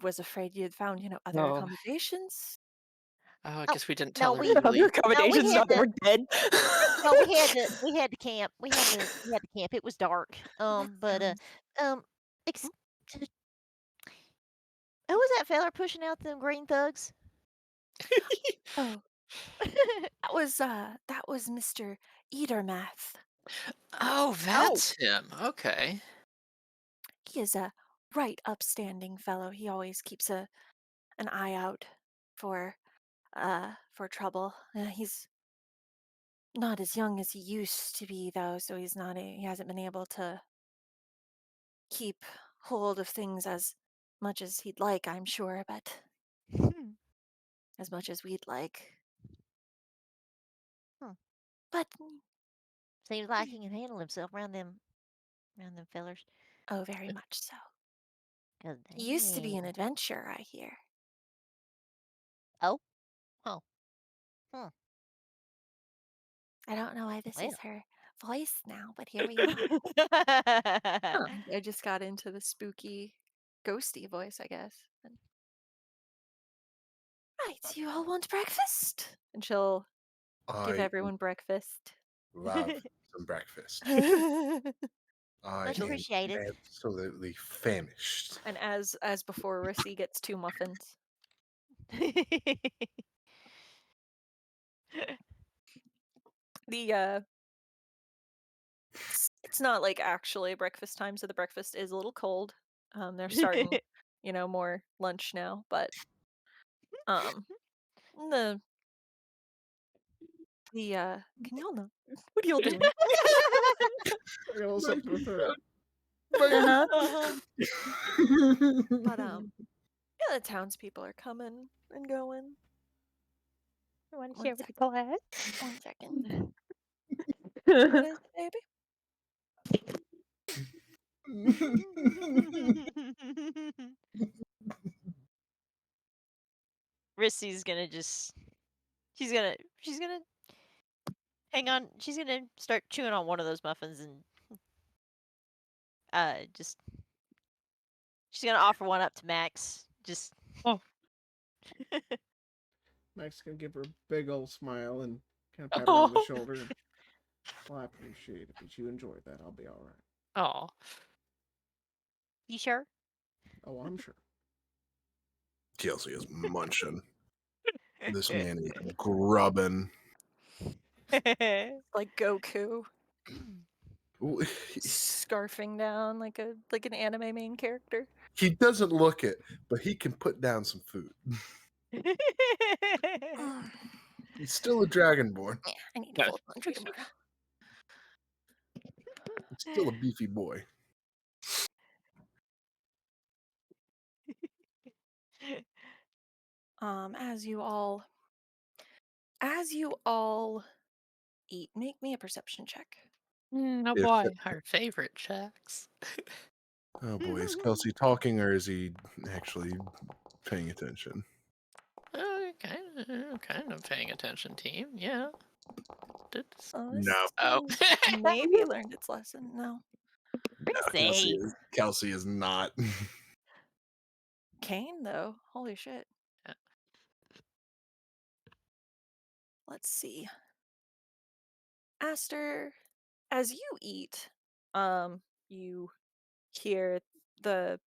A: was afraid you had found, other
B: Oh.
A: accommodations."
B: I
D: Oh,
B: guess we didn't
D: no,
B: tell her.
D: we-
F: Other accommodations
D: had
F: not
D: to-
F: we're dead.
D: No, we had to camp. We had to camp. It was dark. Who was that fella pushing out them green thugs?
A: Oh, that was Mr. Eatermath.
B: Oh, that's him. Okay.
A: He is a right upstanding fellow. He always keeps an eye out for trouble. He's not as young as he used to be though, so he hasn't been able to keep hold of things as much as he'd like, I'm sure, but as much as we'd like. But
D: Seems like he can handle himself around them fellers.
A: oh, very much so.
D: 'Cause
A: He used to be an
D: damn.
A: adventurer, I hear.
D: Oh? Oh.
A: I don't know why this
D: Well.
A: is her voice now, but here we are. I just got into the spooky, ghosty voice, I guess. Right, you all want breakfast? And she'll give
E: I
A: everyone breakfast.
E: love some breakfast. I
D: Much
E: am
D: appreciated.
E: absolutely famished.
A: And as before, Rissy gets 2 muffins. The it's not like actually breakfast time, so the breakfast is a little cold. They're starting, more lunch now, but the can y'all know what are y'all doing?
C: I got a little something with her.
F: Uh-huh.
A: But the townspeople are coming and going.
F: I want to
A: One
F: share with the class.
A: 1 second. What is it, baby?
D: Rissy's gonna she's gonna hang on. She's gonna start chewing on one of those muffins and she's gonna offer one up to Max. Just
C: Max gonna give her a big old smile and kind of pat her on the
F: Oh.
C: shoulder. Well, I appreciate it, but you enjoy that. I'll be all right.
B: Oh.
D: You sure?
C: Oh, I'm sure.
E: Kelsey is munching. This man is grubbing.
A: Like Goku
E: Ooh,
A: scarfing down like an anime main character.
E: He doesn't look it, but he can put down some food. He's still a dragonborn.
A: Yeah, I need to fold laundry tomorrow.
E: He's still a beefy boy.
A: as you all eat, make me a perception check.
B: Oh
E: If
B: boy, our favorite checks.
E: Oh boy, is Kelsey talking or is he actually paying attention?
B: Kind of paying attention, team. Yeah.
A: Oh, this
E: No.
B: Oh.
A: team maybe learned its lesson. No.
E: Kelsey is not.
A: Kane, though. Holy shit.
B: Yeah.
A: Let's see. Aster, as you eat, you hear the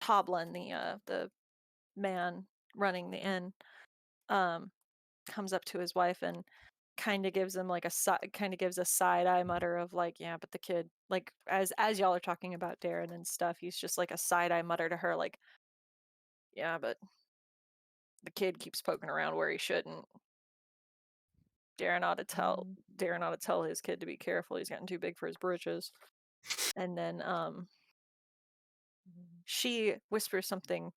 A: Toblin, the man running the inn, comes up to his wife and kind of gives him like a side eye mutter of like, yeah, but the kid, like as y'all are talking about Darren and stuff, he's just like a side eye mutter to her like, yeah, but the kid keeps poking around where he shouldn't. Darren ought to tell his kid to be careful. He's gotten too big for his britches. And then she whispers something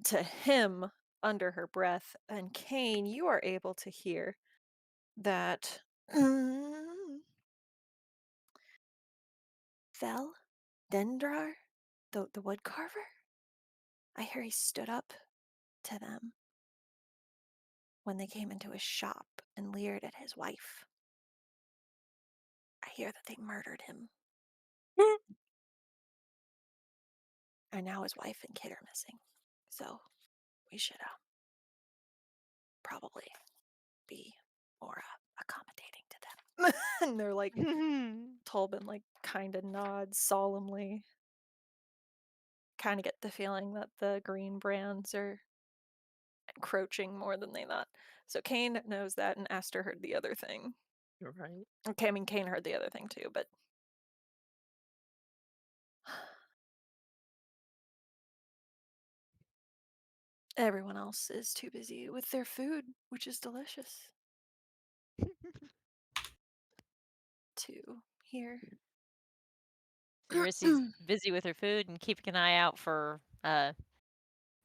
A: to him under her breath, and Kane, you are able to hear that Fel Dendrar, the wood carver, I hear he stood up to them when they came into his shop and leered at his wife. I hear that they murdered him. And now his wife and kid are missing. So we should probably be more accommodating to them. And they're like, Tolbin like kind of nods solemnly. Kind of get the feeling that the green brands are encroaching more than they thought. So Kane knows that, and Aster heard the other thing.
B: You're right.
A: Okay, I mean, Kane heard the other thing too, but everyone else is too busy with their food, which is delicious, to hear.
D: Rissy's busy with her food and keeping an eye out for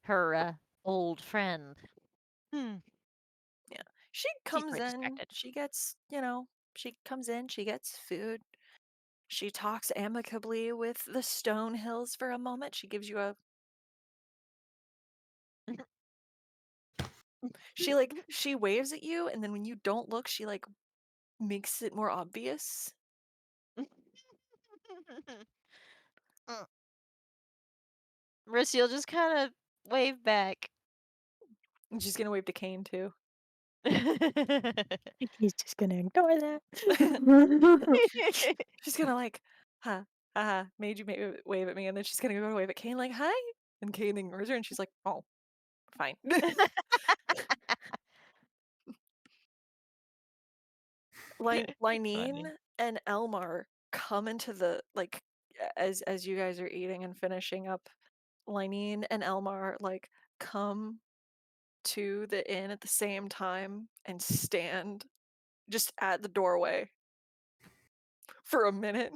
D: her old friend.
A: Yeah, she comes in. She gets, she comes in. She gets food. She talks amicably with the Stone Hills for a moment. She gives you a. She waves at you, and then when you don't look, she like makes it more obvious.
D: Rissy will just kind of wave back.
A: And she's gonna wave to Kane too.
F: He's just gonna ignore that.
A: She's gonna like, made you wave at me, and then she's gonna go to wave at Kane like, hi, and Kane ignores her, and she's like, oh, fine. Lynene and Elmar come into the like as you guys are eating and finishing up. Lynene and Elmar like come to the inn at the same time and stand just at the doorway for a minute.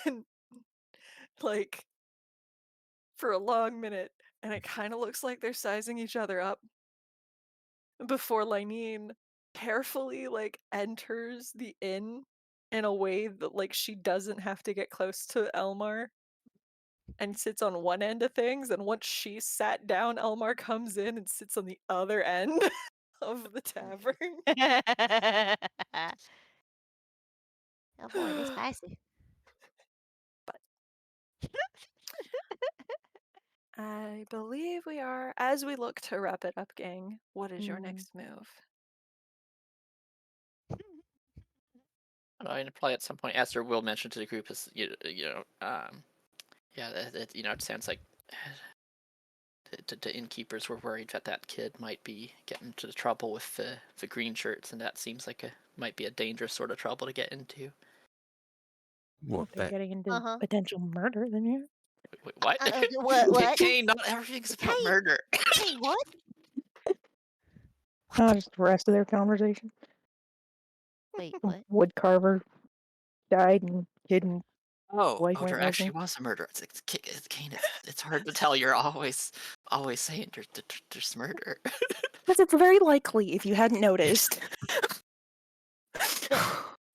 A: And like for a long minute, and it kind of looks like they're sizing each other up before Lynene carefully like enters the inn in a way that like she doesn't have to get close to Elmar and sits on one end of things, and once she sat down, Elmar comes in and sits on the other end of the tavern.
D: Oh boy, they spicy.
A: But I believe we are, as we look to wrap it up, gang, what is your next move?
B: I mean, probably at some point, Aster will mention to the group, as it sounds like the innkeepers were worried that kid might be getting into trouble with the green shirts, and that seems like might be a dangerous sort of trouble to get into.
F: Well, if they're getting into potential murder, then yeah.
B: Wait, what?
D: What?
B: Kane, not everything's about murder.
D: Hey, what?
F: Just the rest of their conversation.
D: Wait, what?
F: Wood carver died and kid and
B: Oh,
F: Wife
B: oh,
F: went
B: there actually
F: missing.
B: was a murder. It's Kane. It's hard to tell. You're always saying there's murder.
F: Because it's very likely if you hadn't noticed.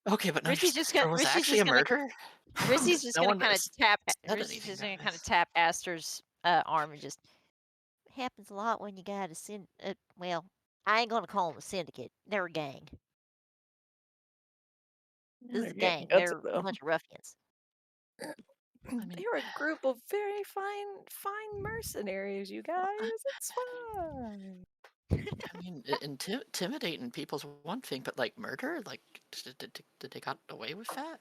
B: Okay, but no,
D: Rissy's just
B: there
D: gonna
B: was
D: Rissy's
B: actually
D: just
B: a
D: gonna
B: murder.
D: Rissy's just
B: No
D: gonna
B: one
D: kind of
B: has
D: tap
B: said
D: Rissy's
B: anything
D: just
B: about
D: gonna kind of
B: this.
D: tap Aster's arm and just happens a lot when you got a well, I ain't gonna call them a syndicate. They're a gang. This is
F: They're
D: a
F: getting
D: gang.
F: gutsy,
D: They're a
F: though.
D: bunch of ruffians.
B: I mean,
A: They're a group of very fine mercenaries, you guys. It's fine.
B: I mean, intimidating people's one thing, but like murder, like did they got away with that?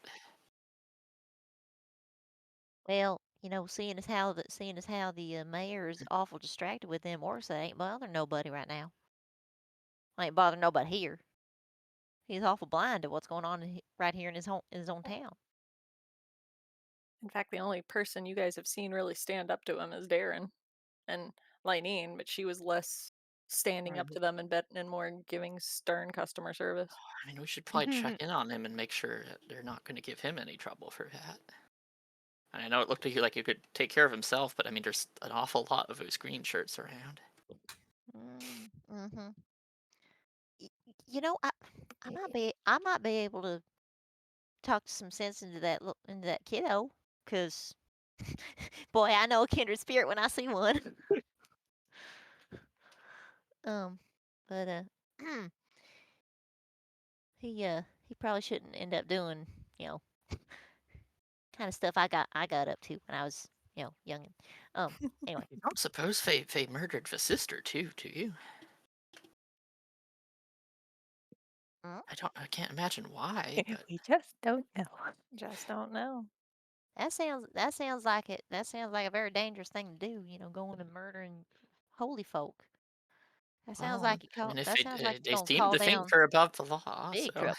D: Well, seeing as how the mayor is awful distracted with them orcs, that ain't bothering nobody right now. Ain't bothering nobody here. He's awful blind to what's going on right here in his own town.
A: In fact, the only person you guys have seen really stand up to him is Darren and Lynene, but she was less standing up to them and more giving stern customer service.
B: I mean, we should probably check in on him and make sure that they're not going to give him any trouble for that. I know it looked like he could take care of himself, but I mean, there's an awful lot of those green shirts around.
D: Mm-hmm. I might be able to talk some sense into that kiddo, cause boy, I know a kindred spirit when I see one. But he probably shouldn't end up doing kind of stuff I got up to when I was young. Anyway.
B: You don't suppose Faye murdered the sister too, do you? I can't imagine why. But...
F: We just don't know.
A: Just don't know.
D: That sounds like it. That sounds like a very dangerous thing to do. Going and murdering holy folk. That sounds
B: Well,
D: like it.
B: I mean, if
D: That sounds like it's
B: they
D: gonna
B: seem
D: call
B: to think
D: down
B: they're above the law,
D: big
B: so
D: trouble.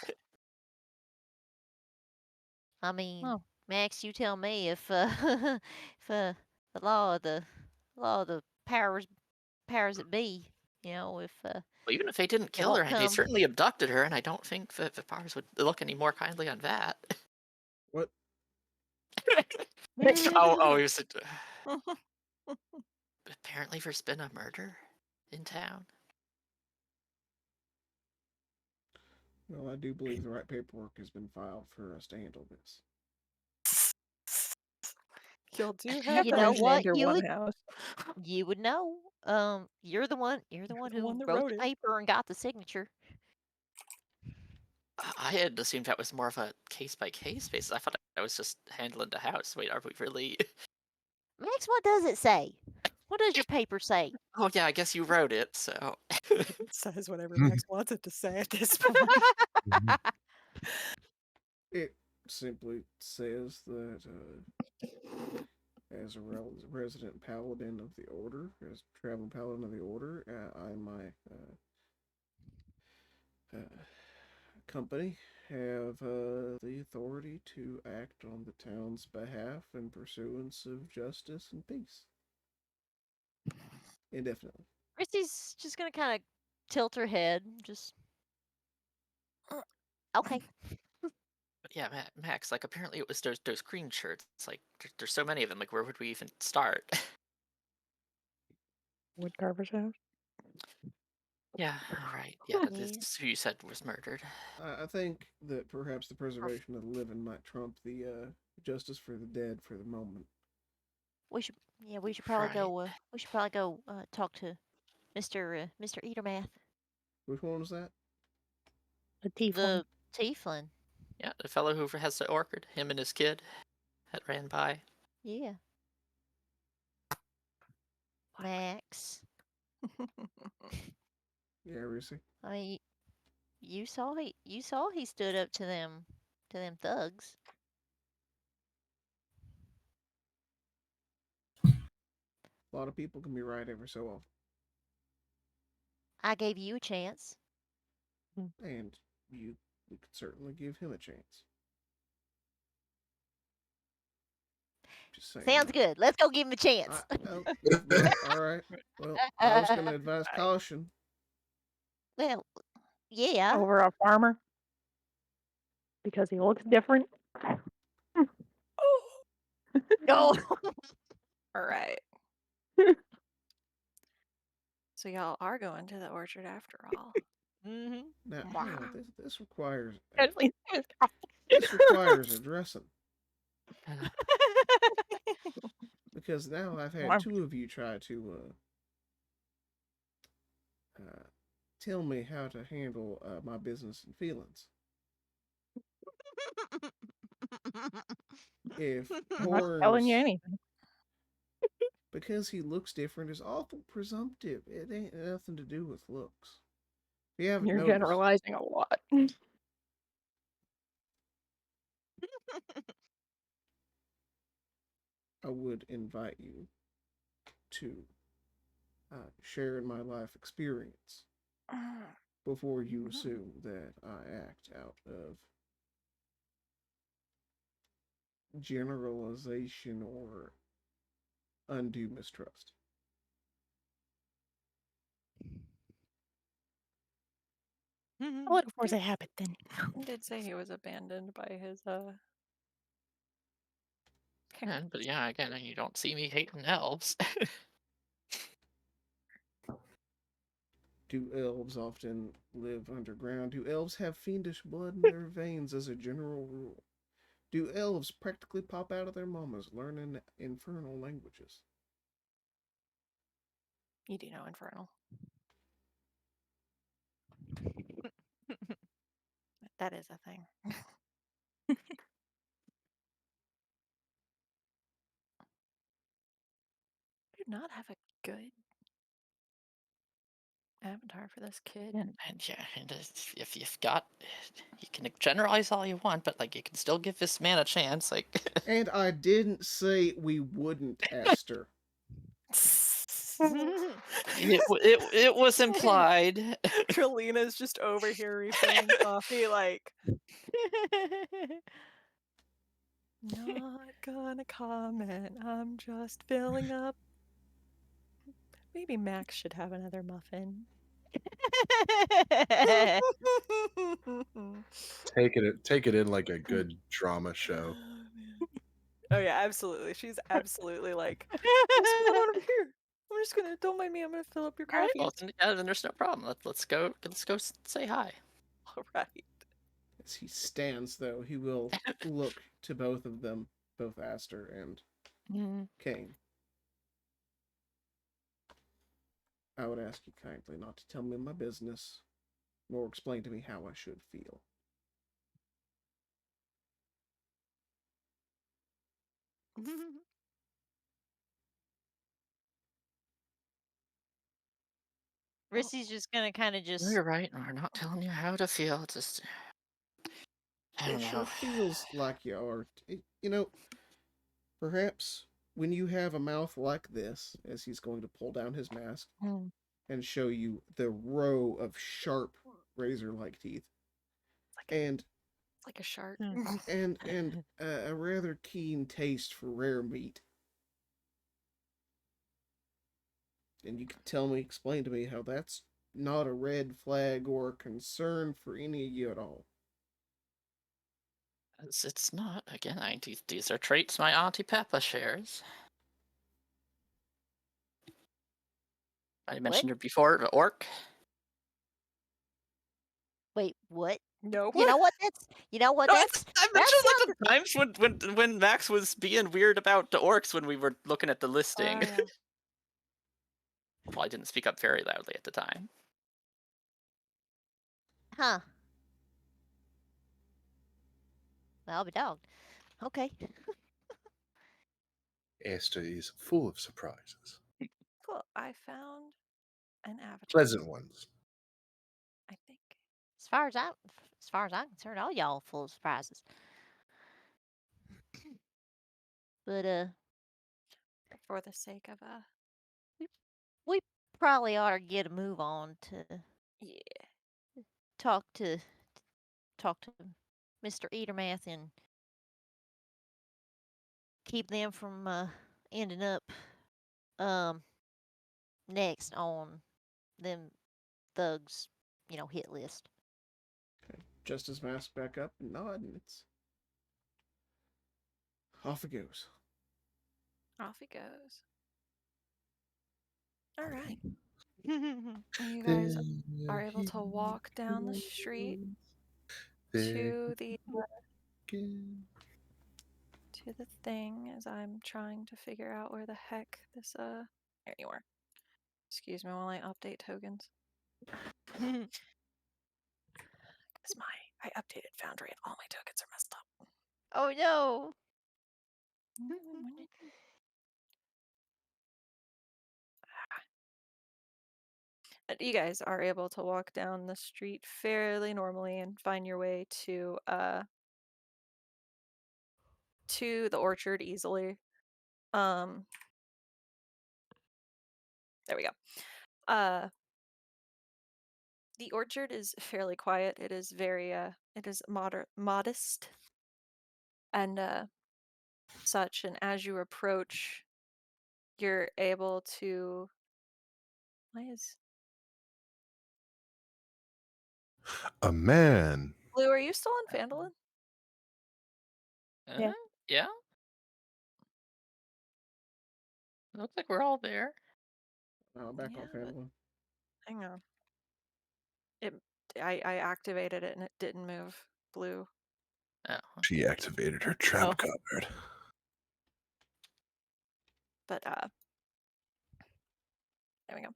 D: I mean,
A: Oh.
D: Max, you tell me if if the law of the powers that be, if
B: well, even if they didn't
D: they
B: kill
D: won't
B: her, they
D: come.
B: certainly abducted her, and I don't think that the powers would look any more kindly on that.
C: What?
B: Oh, he was. Apparently, there's been a murder in town.
C: Well, I do believe the right paperwork has been filed for us to handle this.
A: Y'all do have
D: You know what?
F: Enter one house.
D: You would know. You're the one
A: the
D: who
A: one that
D: wrote
A: wrote
D: the
A: it.
D: paper and got the signature.
B: I had assumed that was more of a case by case basis. I thought I was just handling the house. Wait, are we really?
D: Max, what does it say? What does your paper say?
B: Oh yeah, I guess you wrote it. So
A: It says whatever Max wants it to say at this point.
C: It simply says that as a resident paladin of the order, as traveling paladin of the order, I and my company have the authority to act on the town's behalf in pursuance of justice and peace. Indefinitely.
D: Christy's just gonna kind of tilt her head, just okay.
B: but yeah, Max. Like apparently it was those green shirts. It's like there's so many of them. Like where would we even start?
F: Woodcarver's house.
B: Yeah, right. Yeah, that's who you said was murdered.
C: I think that perhaps the preservation of the living might trump the justice for the dead for the moment.
D: We should probably
B: Right.
D: go. We should probably go talk to Mr. Eatermath,
C: Which one was that?
F: The tiefling.
D: the tieflin.
B: Yeah, the fellow who has the orchid, him and his kid, that ran by.
D: Yeah. Max.
C: Yeah, Rissy.
D: I mean, you saw he stood up to them thugs.
C: A lot of people can be right every so often.
D: I gave you a chance.
C: And we could certainly give him a chance. Just saying.
D: Sounds good. Let's go give him a chance.
C: All right. Well, I was going to advise caution.
D: Well, yeah.
F: Over a farmer. Because he looks different.
D: No.
A: All right. So y'all are going to the orchard after all.
D: Mm-hmm.
C: Now,
A: Wow.
C: hang on, this requires
F: Actually,
C: this requires addressing because now I've had two of you try to tell me how to handle my business and feelings. If
F: I'm not telling you
C: Horrors,
F: anything.
C: because he looks different, is awful presumptive. It ain't nothing to do with looks. If you haven't
F: You're
C: noticed,
F: generalizing a lot.
C: I would invite you to share in my life experience before you assume that I act out of generalization or undue mistrust.
F: I'll look for the habit then.
A: He did say he was abandoned by his
B: But yeah, again, you don't see me hating elves.
C: Do elves often live underground? Do elves have fiendish blood in their veins as a general rule? Do elves practically pop out of their mamas learning infernal languages?
A: You do know infernal. That is a thing. Do not have a good avatar for this kid.
B: And yeah, and if you've got, you can generalize all you want, but like you can still give this man a chance. Like,
C: And I didn't say we wouldn't, Esther.
B: it was implied.
A: Trelina's just over here refilling coffee, like not gonna comment. I'm just filling up. Maybe Max should have another muffin.
E: Take it in like a good drama show.
A: Oh yeah, absolutely. She's absolutely like, what's going on over here? I'm just gonna, don't mind me. I'm gonna fill up your coffee.
B: Well, then there's no problem. Let's go say hi.
A: All right.
C: As he stands, though, he will look to both of them, both Aster and Kane. I would ask you kindly not to tell me my business, nor explain to me how I should feel.
D: Rissy's just gonna kind of just.
B: You're right. We're not telling you how to feel. It's just, I don't
C: It sure
B: know.
C: feels like you are. You know, perhaps when you have a mouth like this, as he's going to pull down his mask and show you the row of sharp razor-like teeth, and
A: It's like a shark.
C: and a rather keen taste for rare meat. And you can explain to me how that's not a red flag or a concern for any of you at all.
B: It's not. Again, these are traits my Auntie Peppa shares. I mentioned her before, the orc.
D: Wait, what?
A: Nope.
D: You know what? That's.
B: I mentioned like the times when Max was being weird about the orcs when we were looking at the listing.
A: Oh, yeah.
B: Well, I didn't speak up very loudly at the time.
D: Huh. I'll be dogged. Okay.
E: Esther is full of surprises.
A: Cool. I found an avatar.
E: Pleasant ones.
A: I think.
D: As far as I'm concerned, all y'all full of surprises. But
A: For the sake of
D: we probably ought to get a move on to talk to Mr. Eatermath and keep them from ending up next on them thugs, hit list.
C: Okay. Just his mask back up and nod, and it's off it goes.
A: Off he goes. All right. You guys are able to walk down the street to the thing as I'm trying to figure out where the heck this there you are. Excuse me while I update tokens. Because I updated Foundry and all my tokens are messed up.
D: Oh no.
A: You guys are able to walk down the street fairly normally and find your way to the orchard easily. There we go. The orchard is fairly quiet. It is very it is modest and such, and as you approach, you're able to
E: A man.
A: Blue, are you still on Phandelver?
F: Yeah.
B: Yeah. Looks like we're all there.
C: Back on Phandelver.
A: Hang on. I activated it and it didn't move. Blue.
B: Oh.
E: She activated her trap card.
A: But there we go.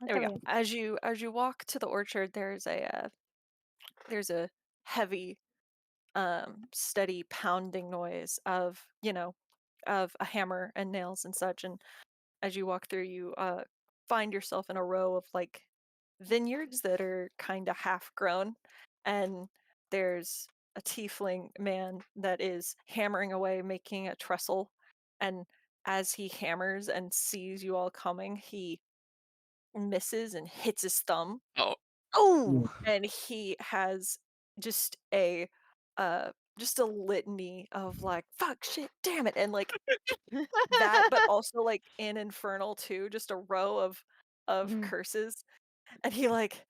A: There we go. As you walk to the orchard, there's a heavy, steady pounding noise of of a hammer and nails and such. And as you walk through, you find yourself in a row of like vineyards that are kind of half grown, and there's a tiefling man that is hammering away, making a trestle. And as he hammers and sees you all coming, he misses and hits his thumb.
D: Oh.
A: And he has just a litany of like fuck, shit, damn it, and like that, but also like in infernal too, just a row of curses. And he like,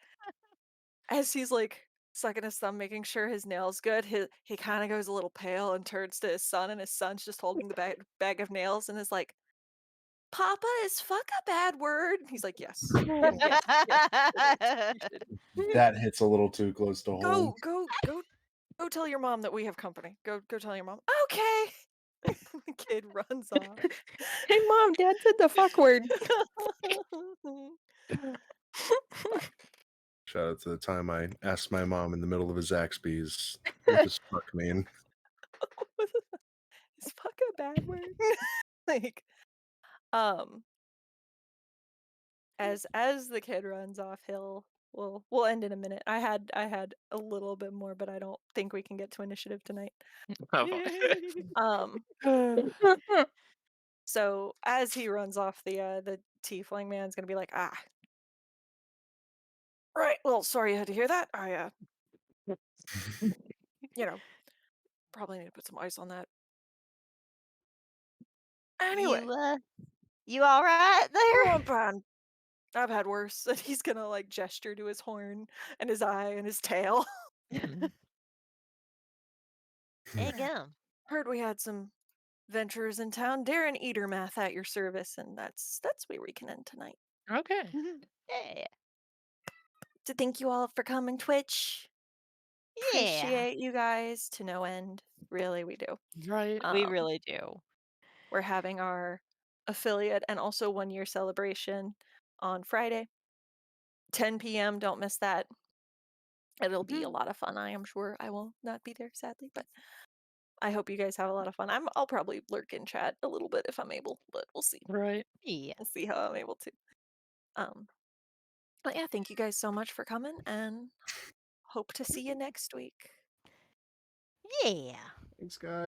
A: as he's like sucking his thumb, making sure his nail's good, he kind of goes a little pale and turns to his son, and his son's just holding the bag of nails and is like, "Papa, is fuck a bad word?" He's like, "Yes, yes, it is. You should
E: That hits a little too close to home.
A: go tell your mom that we have company. Go tell your mom." Okay. The kid runs off.
F: Hey mom, dad said the fuck word.
E: Shout out to the time I asked my mom in the middle of a Zaxby's, what does fuck mean?
A: Is fuck a bad word? Like, as the kid runs off, we'll end in a minute. I had a little bit more, but I don't think we can get to initiative tonight. So as he runs off, the tiefling man's gonna be like, right, well, sorry you had to hear that. I probably need to put some ice on that. Anyway,
D: you all right there?
A: oh, I'm fine. I've had worse. And he's gonna like gesture to his horn and his eye and his tail.
D: Hey, gum.
A: Heard we had some venturers in town. Darren Eatermath at your service, and that's where we can end tonight.
B: Okay.
D: Yeah.
A: To thank you all for coming, Twitch.
D: Yeah.
A: Appreciate you guys to no end. Really, we do.
B: Right.
D: We really do.
A: We're having our affiliate and also 1-year celebration on Friday, 10 p.m. Don't miss that. It'll be a lot of fun. I am sure I will not be there, sadly, but I hope you guys have a lot of fun. I'll probably lurk in chat a little bit if I'm able, but we'll see.
B: Right.
D: Yeah.
A: We'll see how I'm able to. But yeah, thank you guys so much for coming, and hope to see you next week.
D: Yeah.
C: Thanks, guys.